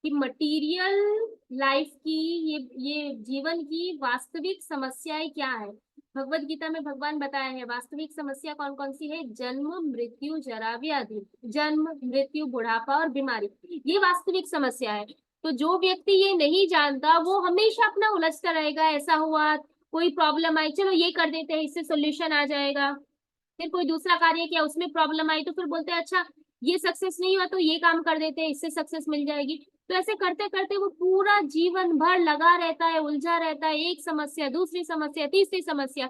कि मटेरियल लाइफ की, ये जीवन की वास्तविक समस्याएं क्या है। भगवत गीता में भगवान बताए हैं वास्तविक समस्या कौन कौन सी है, जन्म मृत्यु जरा व्याधि, जन्म मृत्यु बुढ़ापा और बीमारी, ये वास्तविक समस्या है। तो जो व्यक्ति ये नहीं जानता वो हमेशा अपना उलझता रहेगा, ऐसा हुआ, कोई प्रॉब्लम आई, चलो ये कर देते हैं इससे सोल्यूशन आ जाएगा, फिर कोई दूसरा कार्य किया उसमें प्रॉब्लम आई तो फिर बोलते हैं अच्छा ये सक्सेस नहीं हुआ तो ये काम कर देते हैं इससे सक्सेस मिल जाएगी। तो ऐसे करते करते वो पूरा जीवन भर लगा रहता है, उलझा रहता है, एक समस्या दूसरी समस्या तीसरी समस्या,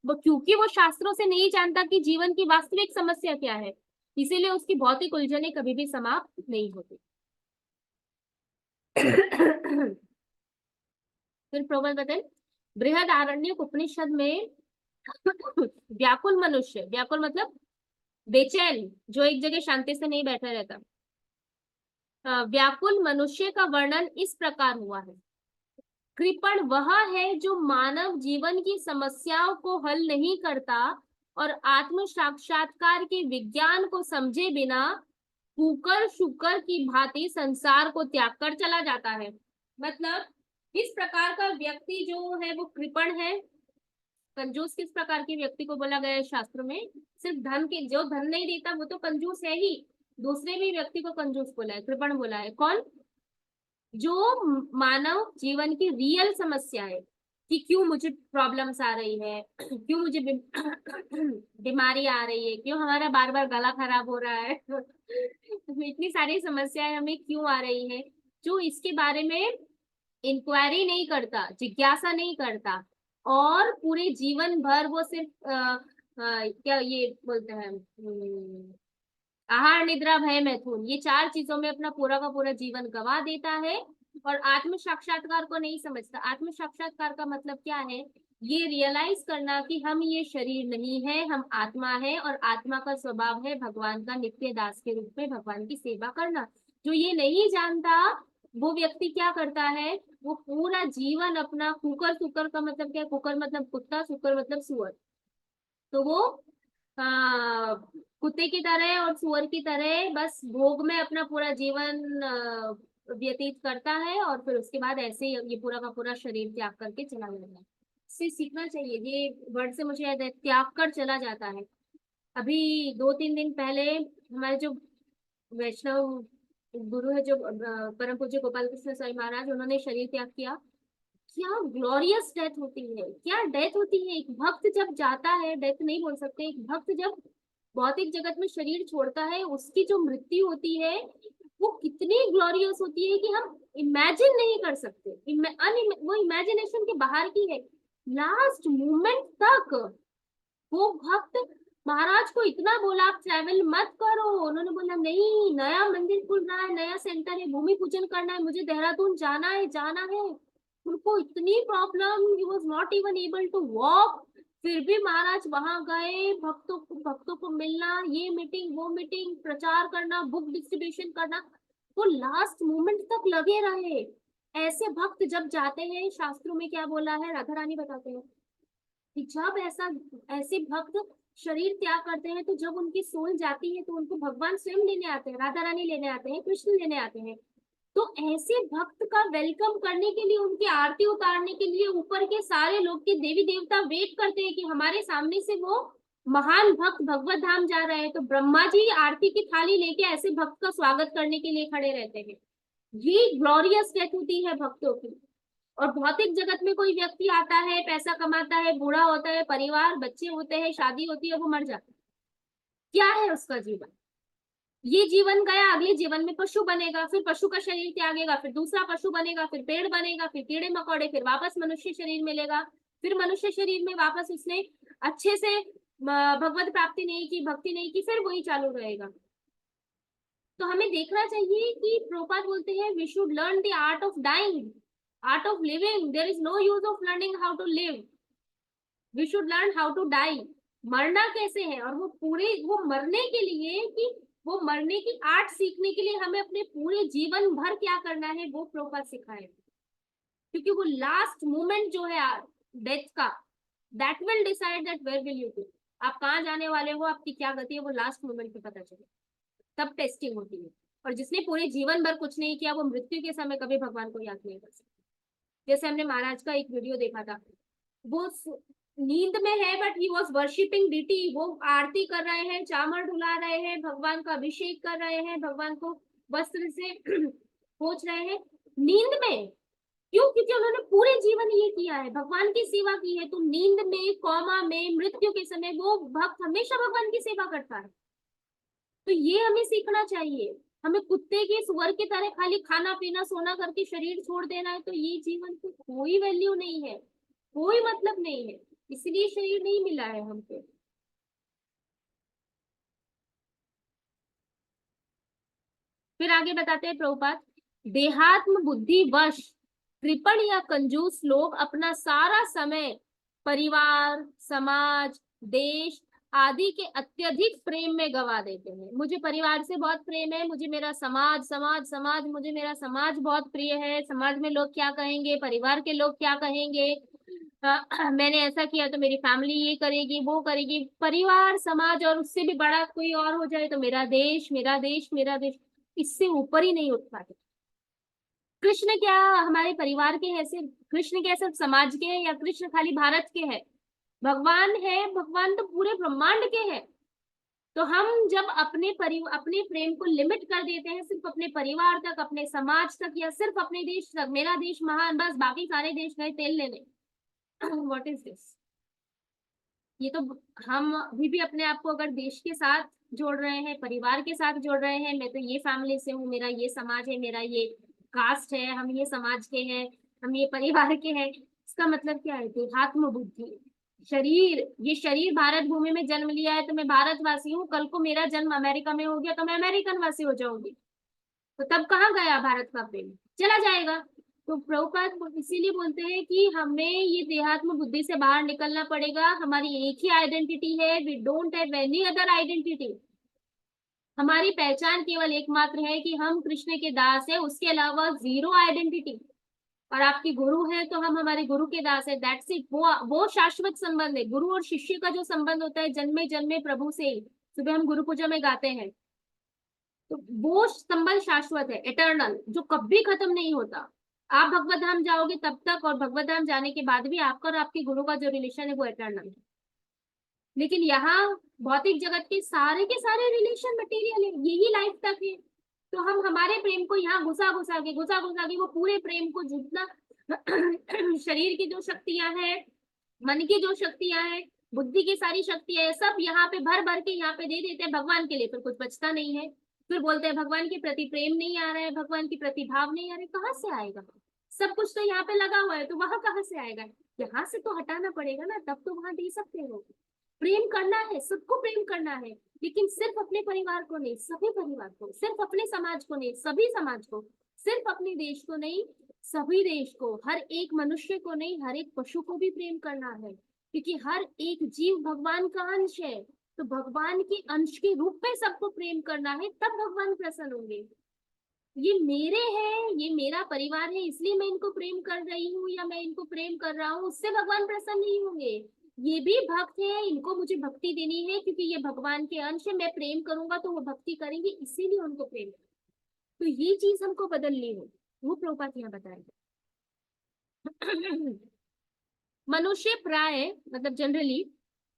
वो क्योंकि वो शास्त्रों से नहीं जानता कि जीवन की वास्तविक समस्या क्या है, इसीलिए उसकी भौतिक उलझने कभी भी समाप्त नहीं होती। फिर प्रबल बताए बृहद आरण्यक उपनिषद में व्याकुल मनुष्य, व्याकुल मतलब बेचैन, जो एक जगह शांति से नहीं बैठा रहता, व्याकुल मनुष्य का वर्णन इस प्रकार हुआ है, कृपण वह है जो मानव जीवन की समस्याओं को हल नहीं करता और आत्म साक्षात्कार के विज्ञान को समझे बिना कुकर शुकर की भांति संसार को त्याग कर चला जाता है। मतलब इस प्रकार का व्यक्ति जो है वो कृपण है। कंजूस किस प्रकार के व्यक्ति को बोला गया है शास्त्र में, सिर्फ धन के, जो धन नहीं देता वो तो कंजूस है ही, दूसरे भी व्यक्ति को कंजूस बोला है, कृपण बोला है। कौन, जो मानव जीवन की रियल समस्या है कि क्यों मुझे प्रॉब्लम्स आ रही है, क्यों मुझे बीमारी आ रही है, क्यों हमारा बार बार गला खराब हो रहा है, इतनी सारी समस्याएं हमें क्यों आ रही है, जो इसके बारे में इंक्वायरी नहीं करता, जिज्ञासा नहीं करता, और पूरे जीवन भर वो सिर्फ क्या ये बोलते हैं, आहार निद्रा भय मैथुन, ये चार चीजों में अपना पूरा का पूरा जीवन गवा देता है और आत्म साक्षात्कार को नहीं समझता। आत्म साक्षात्कार का मतलब क्या है, ये रियलाइज करना कि हम ये शरीर नहीं है, हम आत्मा है और आत्मा का स्वभाव है भगवान का नित्य दास के रूप में भगवान की सेवा करना। जो ये नहीं जानता वो व्यक्ति क्या करता है, वो पूरा जीवन अपना कुकर, सुकर का मतलब क्या है, कुकर मतलब कुत्ता, सुकर मतलब सुअर, तो वो कुत्ते की तरह और सुअर की तरह बस भोग में अपना पूरा जीवन व्यतीत करता है और फिर उसके बाद ऐसे ही ये पूरा का पूरा शरीर त्याग करके चला जाता है। इससे सीखना चाहिए, ये वर्ड से मुझे याद है, त्याग कर चला जाता है। अभी 2-3 दिन पहले हमारे जो वैष्णव गुरु है, जो परम पूज्य गोपाल कृष्ण स्वामी महाराज, उन्होंने शरीर त्याग किया। क्या ग्लोरियस डेथ होती है, क्या डेथ होती है, एक भक्त जब जाता है, डेथ नहीं बोल सकते, एक भक्त जब भौतिक जगत में शरीर छोड़ता है उसकी जो मृत्यु होती है वो कितनी ग्लोरियस होती है कि हम इमेजिन नहीं कर सकते, वो इमेजिनेशन के बाहर की है। लास्ट मोमेंट तक वो भक्त महाराज को इतना बोला आप ट्रैवल मत करो, उन्होंने बोला नहीं, नया मंदिर खुल रहा है, नया सेंटर है, भूमि पूजन करना है, मुझे देहरादून जाना है, जाना है। उनको इतनी problem, he was not even able to walk, फिर भी महाराज वहां गए, भक्तों को मिलना, ये मीटिंग वो मीटिंग, प्रचार करना, बुक डिस्ट्रीब्यूशन करना, वो लास्ट मोमेंट तक लगे रहे। ऐसे भक्त जब जाते हैं, शास्त्रों में क्या बोला है, राधा रानी बताते हैं कि जब ऐसे भक्त शरीर त्याग करते हैं, तो जब उनकी सोल जाती है तो उनको भगवान स्वयं लेने आते हैं, राधा रानी लेने आते हैं, कृष्ण लेने आते हैं। तो ऐसे भक्त का वेलकम करने के लिए, उनकी आरती उतारने के लिए ऊपर के सारे लोग के देवी देवता वेट करते हैं कि हमारे सामने से वो महान भक्त भगवत धाम जा रहे हैं। तो ब्रह्मा जी आरती की थाली लेके ऐसे भक्त का स्वागत करने के लिए खड़े रहते हैं। ये ग्लोरियस डेथ होती है भक्तों की। और भौतिक जगत में कोई व्यक्ति आता है, पैसा कमाता है, बूढ़ा होता है, परिवार बच्चे होते हैं, शादी होती है, वो मर जाता है, क्या है उसका जीवन? ये जीवन गया, अगले जीवन में पशु बनेगा, फिर पशु का शरीर त्यागेगा, फिर दूसरा पशु बनेगा, फिर पेड़ बनेगा, फिर कीड़े मकोड़े, फिर वापस मनुष्य शरीर मिलेगा, फिर मनुष्य शरीर में वापस उसने अच्छे से भगवत प्राप्ति नहीं की, भक्ति नहीं की, फिर वही चालू रहेगा। तो हमें देखना चाहिए कि प्रभुपाद बोलते हैं we should learn the art of dying, art of living, there is no use of learning how to live, we should learn how to die. मरना कैसे है, और वो मरने के लिए, कि वो मरने की आर्ट सीखने के लिए हमें अपने पूरे जीवन भर क्या करना है, वो प्रभुपाद सिखाए। क्योंकि वो लास्ट मोमेंट जो है डेथ का, that will decide that where will you go, आप कहाँ जाने वाले हो, आपकी क्या गति है, वो लास्ट मोमेंट पे पता चले, तब टेस्टिंग होती है। और जिसने पूरे जीवन भर कुछ नहीं किया, वो मृत्यु के समय कभी भगवान को याद नहीं कर सकता। जैसे हमने महाराज का एक वीडियो देखा था, वो नींद में है but he was worshipping deity, वो आरती कर रहे हैं, चामर डुला रहे हैं, भगवान का अभिषेक कर रहे हैं, भगवान को वस्त्र से पोंछ रहे हैं नींद में। क्यों? क्योंकि उन्होंने पूरे जीवन ये किया है, भगवान की सेवा की है। तो नींद में, कौमा में, मृत्यु के समय वो भक्त हमेशा भगवान की सेवा करता है। तो ये हमें सीखना चाहिए। हमें कुत्ते के, सुअर की तरह खाली खाना पीना सोना करके शरीर छोड़ देना है, तो ये जीवन की कोई वैल्यू नहीं है, कोई मतलब नहीं है, इसलिए शरीर नहीं मिला है हमको। फिर आगे बताते हैं प्रभुपाद, देहात्म बुद्धि वश कृपण या कंजूस लोग अपना सारा समय परिवार, समाज, देश आदि के अत्यधिक प्रेम में गवा देते हैं। मुझे परिवार से बहुत प्रेम है, मुझे मेरा समाज समाज समाज, मुझे मेरा समाज बहुत प्रिय है, समाज में लोग क्या कहेंगे, परिवार के लोग क्या कहेंगे, मैंने ऐसा किया तो मेरी फैमिली ये करेगी वो करेगी, परिवार समाज और उससे भी बड़ा कोई और हो जाए तो मेरा देश मेरा देश मेरा देश, इससे ऊपर ही नहीं उठ पाते। कृष्ण क्या हमारे परिवार के हैं सिर्फ? कृष्ण क्या सिर्फ समाज के हैं, या कृष्ण खाली भारत के हैं? भगवान है, भगवान तो पूरे ब्रह्मांड के हैं। तो हम जब अपने प्रेम को लिमिट कर देते हैं सिर्फ अपने परिवार तक, अपने समाज तक, या सिर्फ अपने देश तक, मेरा देश महान, बस बाकी सारे देश गए तेल लेने, व्हाट इज दिस? ये तो हम अभी भी अपने आप को अगर देश के साथ जोड़ रहे हैं, परिवार के साथ जोड़ रहे हैं, मैं तो ये फैमिली से हूँ, मेरा ये समाज है, मेरा ये कास्ट है, हम ये समाज के हैं, हम ये परिवार के हैं, इसका मतलब क्या है? देहात्म बुद्धि। शरीर, ये शरीर भारत भूमि में जन्म लिया है तो मैं भारतवासी हूँ, कल को मेरा जन्म अमेरिका में हो गया तो मैं अमेरिकन वासी हो जाऊंगी, तो तब कहाँ गया भारत का प्रेम? चला जाएगा। तो प्रभुपाद इसीलिए बोलते हैं कि हमें ये देहात्म बुद्धि से बाहर निकलना पड़ेगा। हमारी एक ही आइडेंटिटी है, we don't have any other identity. हमारी पहचान केवल एकमात्र है कि हम कृष्ण के दास है, उसके अलावा जीरो आइडेंटिटी। और आपकी गुरु है तो हम हमारे गुरु के दास है, दैट्स इट। वो शाश्वत संबंध है। गुरु और शिष्य का जो संबंध होता है जन्मे जन्मे प्रभु से ही, सुबह हम गुरु पूजा में गाते हैं, तो वो संबंध शाश्वत है, इटर्नल, जो कभी खत्म नहीं होता। आप भगवत धाम जाओगे तब तक, और भगवत धाम जाने के बाद भी आपका और आपके गुरु का जो रिलेशन है वो इटर्नल है। लेकिन यहाँ भौतिक जगत के सारे रिलेशन मटेरियल है, यही लाइफ तक है। तो हम हमारे प्रेम को यहाँ घुसा घुसा के वो पूरे प्रेम को जितना शरीर की जो शक्तियां हैं, मन की जो शक्तियां हैं, बुद्धि की सारी शक्तियां हैं, सब यहाँ पे भर भर के यहाँ पे दे देते हैं भगवान के लिए, फिर कुछ बचता नहीं है। फिर बोलते हैं भगवान के प्रति प्रेम नहीं आ रहा है, भगवान के प्रति भाव नहीं आ रहा है, कहाँ से आएगा? सब कुछ तो यहाँ पे लगा हुआ है, तो वहां कहाँ से आएगा? यहाँ से तो हटाना पड़ेगा ना, तब तो वहां दे सकते हो। प्रेम करना है, सबको प्रेम करना है, लेकिन सिर्फ अपने परिवार को नहीं, सभी परिवार को, सिर्फ अपने समाज को नहीं, सभी समाज को, सिर्फ अपने देश को नहीं, सभी देश को, हर एक मनुष्य को नहीं, हर एक पशु को भी प्रेम करना है, क्योंकि हर एक जीव भगवान का अंश है। तो भगवान के अंश के रूप में सबको प्रेम करना है, तब भगवान प्रसन्न होंगे। ये मेरे हैं, ये मेरा परिवार है, इसलिए मैं इनको प्रेम कर रही हूँ या मैं इनको प्रेम कर रहा हूँ, उससे भगवान प्रसन्न नहीं होंगे। ये भी भक्त है, इनको मुझे भक्ति देनी है क्योंकि ये भगवान के अंश है, मैं प्रेम करूंगा तो वो भक्ति करेंगे, इसीलिए उनको प्रेम। तो ये चीज हमको बदलनी है, वो प्रभुपाद यहाँ बताएंगे। मनुष्य प्राय मतलब जनरली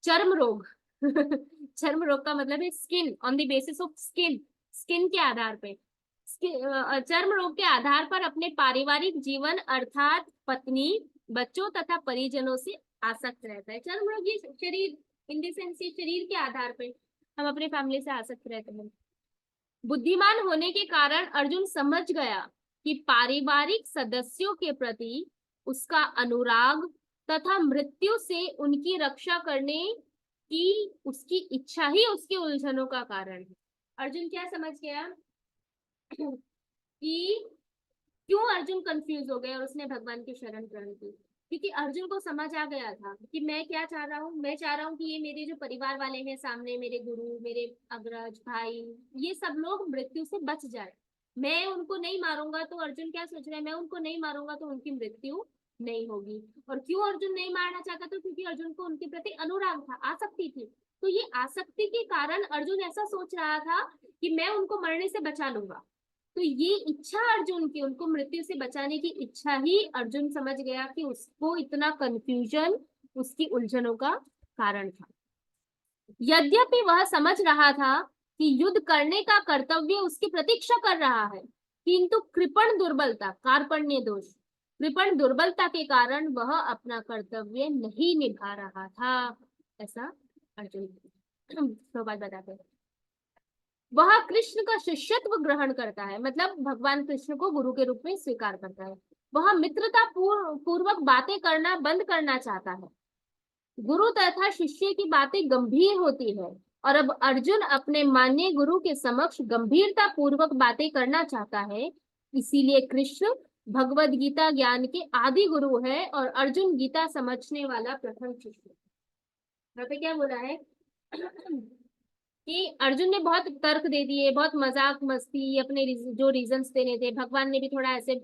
चर्म रोग चर्म रोग का मतलब है skin, on the basis of skin, skin के आधार पे, चर्म रोग के आधार पर अपने पारिवारिक जीवन अर्थात पत्नी, बच्चों तथा परिजनों से आसक्त रहता है। चर्म रोग ये शरीर, इन द सेंस ये शरीर के आधार पे हम अपने फैमिली से आसक्त रहते हैं। बुद्धिमान होने के कारण अर्जुन समझ गया कि पारिवारिक सदस्यों के प्रति उसका अनुराग तथा मृत्यु से उनकी रक्षा करने की उसकी इच्छा ही उसके उलझनों का कारण है। अर्जुन क्या समझ गया कि क्यों अर्जुन कंफ्यूज हो गया और उसने भगवान की शरण ग्रहण की, क्योंकि अर्जुन को समझ आ गया था कि मैं क्या चाह रहा हूँ। मैं चाह रहा हूँ कि ये मेरे जो परिवार वाले हैं सामने, मेरे गुरु, मेरे अग्रज भाई, ये सब लोग मृत्यु से बच जाए। मैं उनको नहीं मारूंगा, तो अर्जुन क्या सोच रहा है, मैं उनको नहीं मारूंगा तो उनकी मृत्यु नहीं होगी। और क्यों अर्जुन नहीं मारना चाहता था, क्योंकि अर्जुन को उनके प्रति अनुराग था, आसक्ति थी। तो ये आसक्ति के कारण अर्जुन ऐसा सोच रहा था कि मैं उनको मरने से बचा लूंगा। तो ये इच्छा अर्जुन की, उनको मृत्यु से बचाने की इच्छा ही अर्जुन समझ गया कि उसको इतना कंफ्यूजन उसकी उलझनों का कारण था। यद्यपि वह समझ रहा था कि युद्ध करने का कर्तव्य उसकी प्रतीक्षा कर रहा है, किंतु कृपण दुर्बलता, कार्पण्य दोष, कृपण दुर्बलता के कारण वह अपना कर्तव्य नहीं निभा रहा था, ऐसा अर्जुन प्रभुपाद बताते हैं। वह कृष्ण का शिष्यत्व ग्रहण करता है, मतलब भगवान कृष्ण को गुरु के रूप में स्वीकार करता है। वह मित्रता पूर्वक बातें करना बंद करना चाहता है। गुरु तथा शिष्य की बातें गंभीर होती है और अब अर्जुन अपने माननीय गुरु के समक्ष गंभीरता पूर्वक बातें करना चाहता है। इसीलिए कृष्ण भगवद गीता ज्ञान के आदि गुरु है और अर्जुन गीता समझने वाला प्रथम शिष्य। यहाँ पे क्या बोला है कि अर्जुन ने बहुत तर्क दे दिए, बहुत मजाक मस्ती, अपने जो रीजंस देने थे, भगवान ने भी थोड़ा ऐसे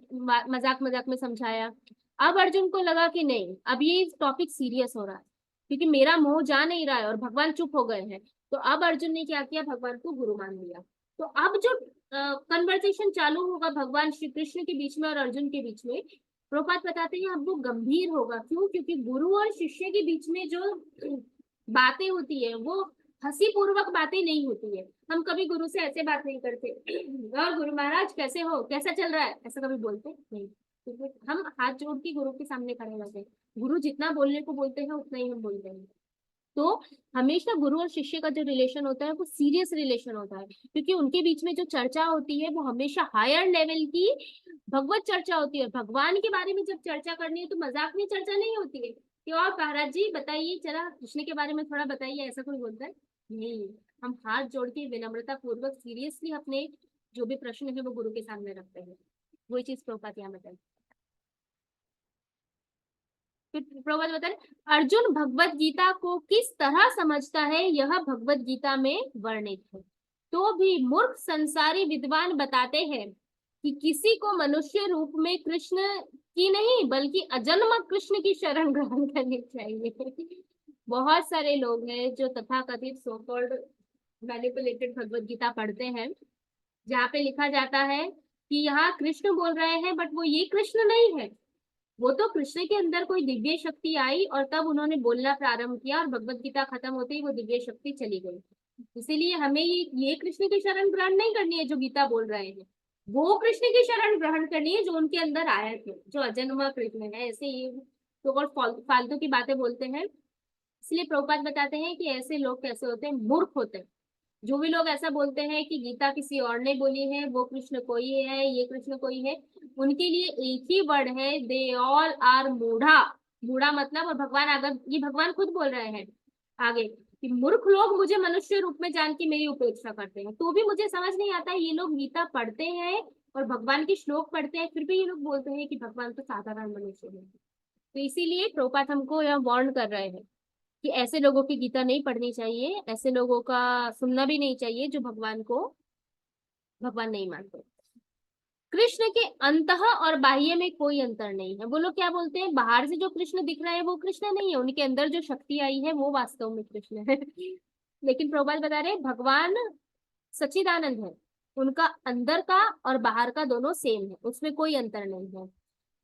मजाक मजाक में समझाया। अब अर्जुन को लगा कि नहीं, अब ये टॉपिक सीरियस हो रहा है, क्योंकि मेरा मोह जा नहीं रहा है और भगवान चुप हो गए हैं। तो अब अर्जुन ने क्या किया, भगवान को गुरु मान लिया। तो अब जो कन्वर्सेशन चालू होगा भगवान श्री कृष्ण के बीच में और अर्जुन के बीच में, प्रभुपाद बताते हैं अब वो गंभीर होगा। क्यों? क्योंकि गुरु और शिष्य के बीच में जो बातें होती है वो हंसी पूर्वक बातें नहीं होती है। हम कभी गुरु से ऐसे बात नहीं करते और गुरु महाराज कैसे हो, कैसा चल रहा है, ऐसा कभी बोलते नहीं। क्योंकि हम हाथ जोड़ के गुरु के सामने खड़े रहते हैं, गुरु जितना बोलने को बोलते हैं उतना ही हम बोलते हैं। तो हमेशा गुरु और शिष्य का जो रिलेशन होता है वो सीरियस रिलेशन होता है, क्योंकि उनके बीच में जो चर्चा होती है वो हमेशा हायर लेवल की भगवत चर्चा होती है। भगवान के बारे में जब चर्चा करनी है तो मजाक में चर्चा नहीं होती है कि और महाराज जी बताइए, चला कृष्ण के बारे में थोड़ा बताइए, ऐसा कोई बोलता है नहीं। हम हाथ जोड़ के विनम्रता पूर्वक सीरियसली अपने जो भी प्रश्न है वो गुरु के सामने रखते हैं। वही चीज प्रभुपाद यहाँ बताए। फिर प्रभुपाद बताए अर्जुन भगवत गीता को किस तरह समझता है यह भगवत गीता में वर्णित है। तो भी मूर्ख संसारी विद्वान बताते हैं कि किसी को मनुष्य रूप में कृष्ण की नहीं बल्कि अजन्म कृष्ण की शरण ग्रहण करनी चाहिए। बहुत सारे लोग हैं जो तथाकथित so called manipulated Bhagavad Gita पढ़ते हैं, जहाँ पे लिखा जाता है कि यहाँ कृष्ण बोल रहे हैं, बट वो ये कृष्ण नहीं है। वो तो कृष्ण के अंदर कोई दिव्य शक्ति आई और तब उन्होंने बोलना प्रारंभ किया और भगवत गीता खत्म होते ही वो दिव्य शक्ति चली गई। इसीलिए हमें ये कृष्ण की शरण ग्रहण नहीं करनी है जो गीता बोल रहे हैं, वो कृष्ण की शरण ग्रहण करनी है जो उनके अंदर आए थे, जो अजन्मा कृष्ण है। ऐसे ये तो फालतू की बातें बोलते हैं। इसलिए प्रभुपाद बताते हैं कि ऐसे लोग कैसे होते हैं, मूर्ख होते हैं। जो भी लोग ऐसा बोलते हैं कि गीता किसी और ने बोली है, वो कृष्ण कोई है, ये कृष्ण कोई है, उनके लिए एक ही वर्ड है, दे ऑल आर मूढ़ा। मूढ़ा मतलब, और भगवान अगर ये भगवान खुद बोल रहे हैं आगे कि मूर्ख लोग मुझे मनुष्य रूप में जान के मेरी उपेक्षा करते हैं, तो भी मुझे समझ नहीं आता है ये लोग गीता पढ़ते हैं और भगवान के श्लोक पढ़ते हैं, फिर भी ये लोग बोलते हैं कि भगवान तो साधारण मनुष्य है। तो इसीलिए प्रभुपाद हमको यह वार्न कर रहे हैं कि ऐसे लोगों की गीता नहीं पढ़नी चाहिए, ऐसे लोगों का सुनना भी नहीं चाहिए जो भगवान को भगवान नहीं मानते। कृष्ण के अंतः और बाह्य में कोई अंतर नहीं है। वो लोग क्या बोलते हैं, बाहर से जो कृष्ण दिख रहा है वो कृष्ण नहीं है, उनके अंदर जो शक्ति आई है वो वास्तव में कृष्ण है। लेकिन प्रभुपाद बता रहे हैं भगवान सच्चिदानंद है, उनका अंदर का और बाहर का दोनों सेम है, उसमें कोई अंतर नहीं है।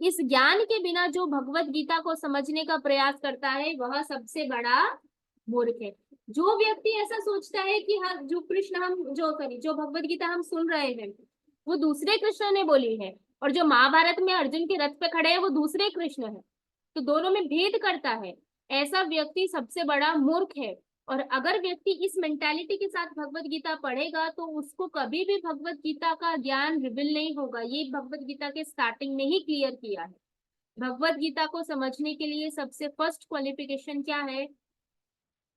इस ज्ञान के बिना जो भगवत गीता को समझने का प्रयास करता है वह सबसे बड़ा मूर्ख है। जो व्यक्ति ऐसा सोचता है कि हाँ जो कृष्ण हम जो सॉरी जो भगवत गीता हम सुन रहे हैं वो दूसरे कृष्ण ने बोली है, और जो महाभारत में अर्जुन के रथ पे खड़े हैं वो दूसरे कृष्ण है, तो दोनों में भेद करता है, ऐसा व्यक्ति सबसे बड़ा मूर्ख है। और अगर व्यक्ति इस मेंटालिटी के साथ भगवत गीता पढ़ेगा तो उसको कभी भी भगवत गीता का ज्ञान रिवील नहीं होगा। ये भगवत गीता के स्टार्टिंग में ही क्लियर किया है। भगवत गीता को समझने के लिए सबसे फर्स्ट क्वालिफिकेशन क्या है,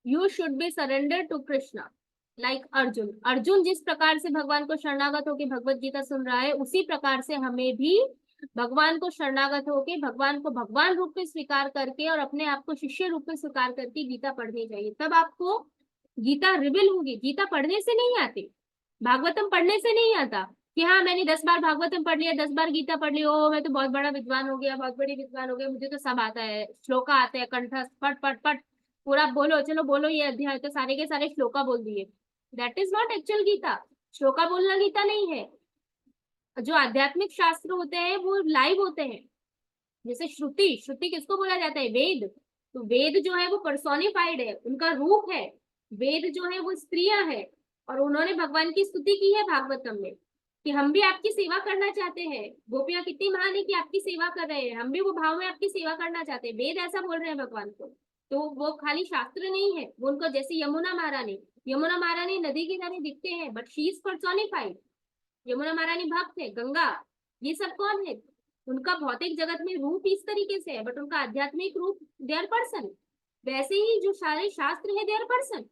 you should be surrender to Krishna. Like Arjun, Arjun जिस प्रकार से भगवान को शरणागत होकर भगवत गीता सुन रहा है उसी प्रकार से हमें भी भगवान को शरणागत होके भगवान को भगवान रूप में स्वीकार करके और अपने आप को शिष्य रूप में स्वीकार करके गीता पढ़नी चाहिए, तब आपको गीता रिवील होगी। गीता पढ़ने से नहीं आती, भागवतम पढ़ने से नहीं आता कि हाँ मैंने 10 बार भागवतम पढ़ लिया, 10 बार गीता पढ़ ली, ओ मैं तो बहुत बड़ा विद्वान हो गया, बहुत बड़ी विद्वान हो गया, मुझे तो सब आता है, श्लोका आते हैं कंठस्थ पट पट पट पूरा बोलो, चलो बोलो ये अध्याय, तो सारे के सारे श्लोका बोल दिए। That is not actual Gita. श्लोका बोलना गीता नहीं है। जो आध्यात्मिक शास्त्र होते हैं वो लाइव होते हैं। जैसे श्रुति, श्रुति किसको बोला जाता है, वेद। तो वेद जो है वो पर्सोनिफाइड है, उनका रूप है। वेद जो है वो स्त्रियां है, और उन्होंने भगवान की स्तुति की है भागवतम में कि हम भी आपकी सेवा करना चाहते हैं, गोपियां कितनी महान है कि आपकी सेवा कर रहे हैं, हम भी वो भाव में आपकी सेवा करना चाहते हैं। वेद ऐसा बोल रहे हैं भगवान को। तो वो खाली शास्त्र नहीं है, वो उनको जैसे यमुना महारानी, यमुना महारानी नदी की तरह दिखते हैं but she is personified. Yamuna महारानी भक्त है, गंगा, ये सब कौन है, उनका भौतिक जगत में रूप इस तरीके से है बट उनका आध्यात्मिक रूप दे आर पर्सन। वैसे ही जो सारे शास्त्र है दे आर पर्सन,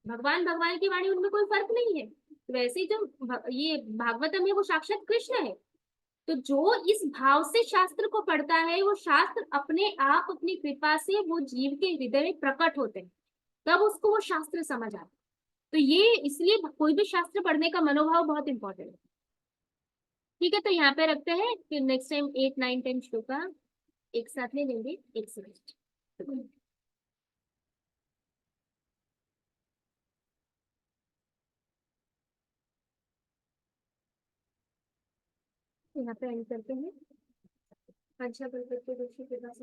भगवान भगवान की वाणी उनमें कोई फर्क नहीं है। तो वैसे ही जो ये भागवतम है वो साक्षात कृष्ण है। तो जो इस भाव से शास्त्र को पढ़ता है वो शास्त्र अपने आप अपनी कृपा से वो जीव के हृदय में प्रकट होते हैं, तब उसको वो शास्त्र समझ आता है। तो ये इसलिए कोई भी शास्त्र पढ़ने का मनोभाव बहुत इंपॉर्टेंट है। ठीक है, तो यहाँ पे रखते हैं, फिर नेक्स्ट टाइम 8 9 10 श्लोका एक साथ ले लेंगे, एक सेकंड। यहाँ पे एंड करते हैं। अच्छा, करके दोषी के पास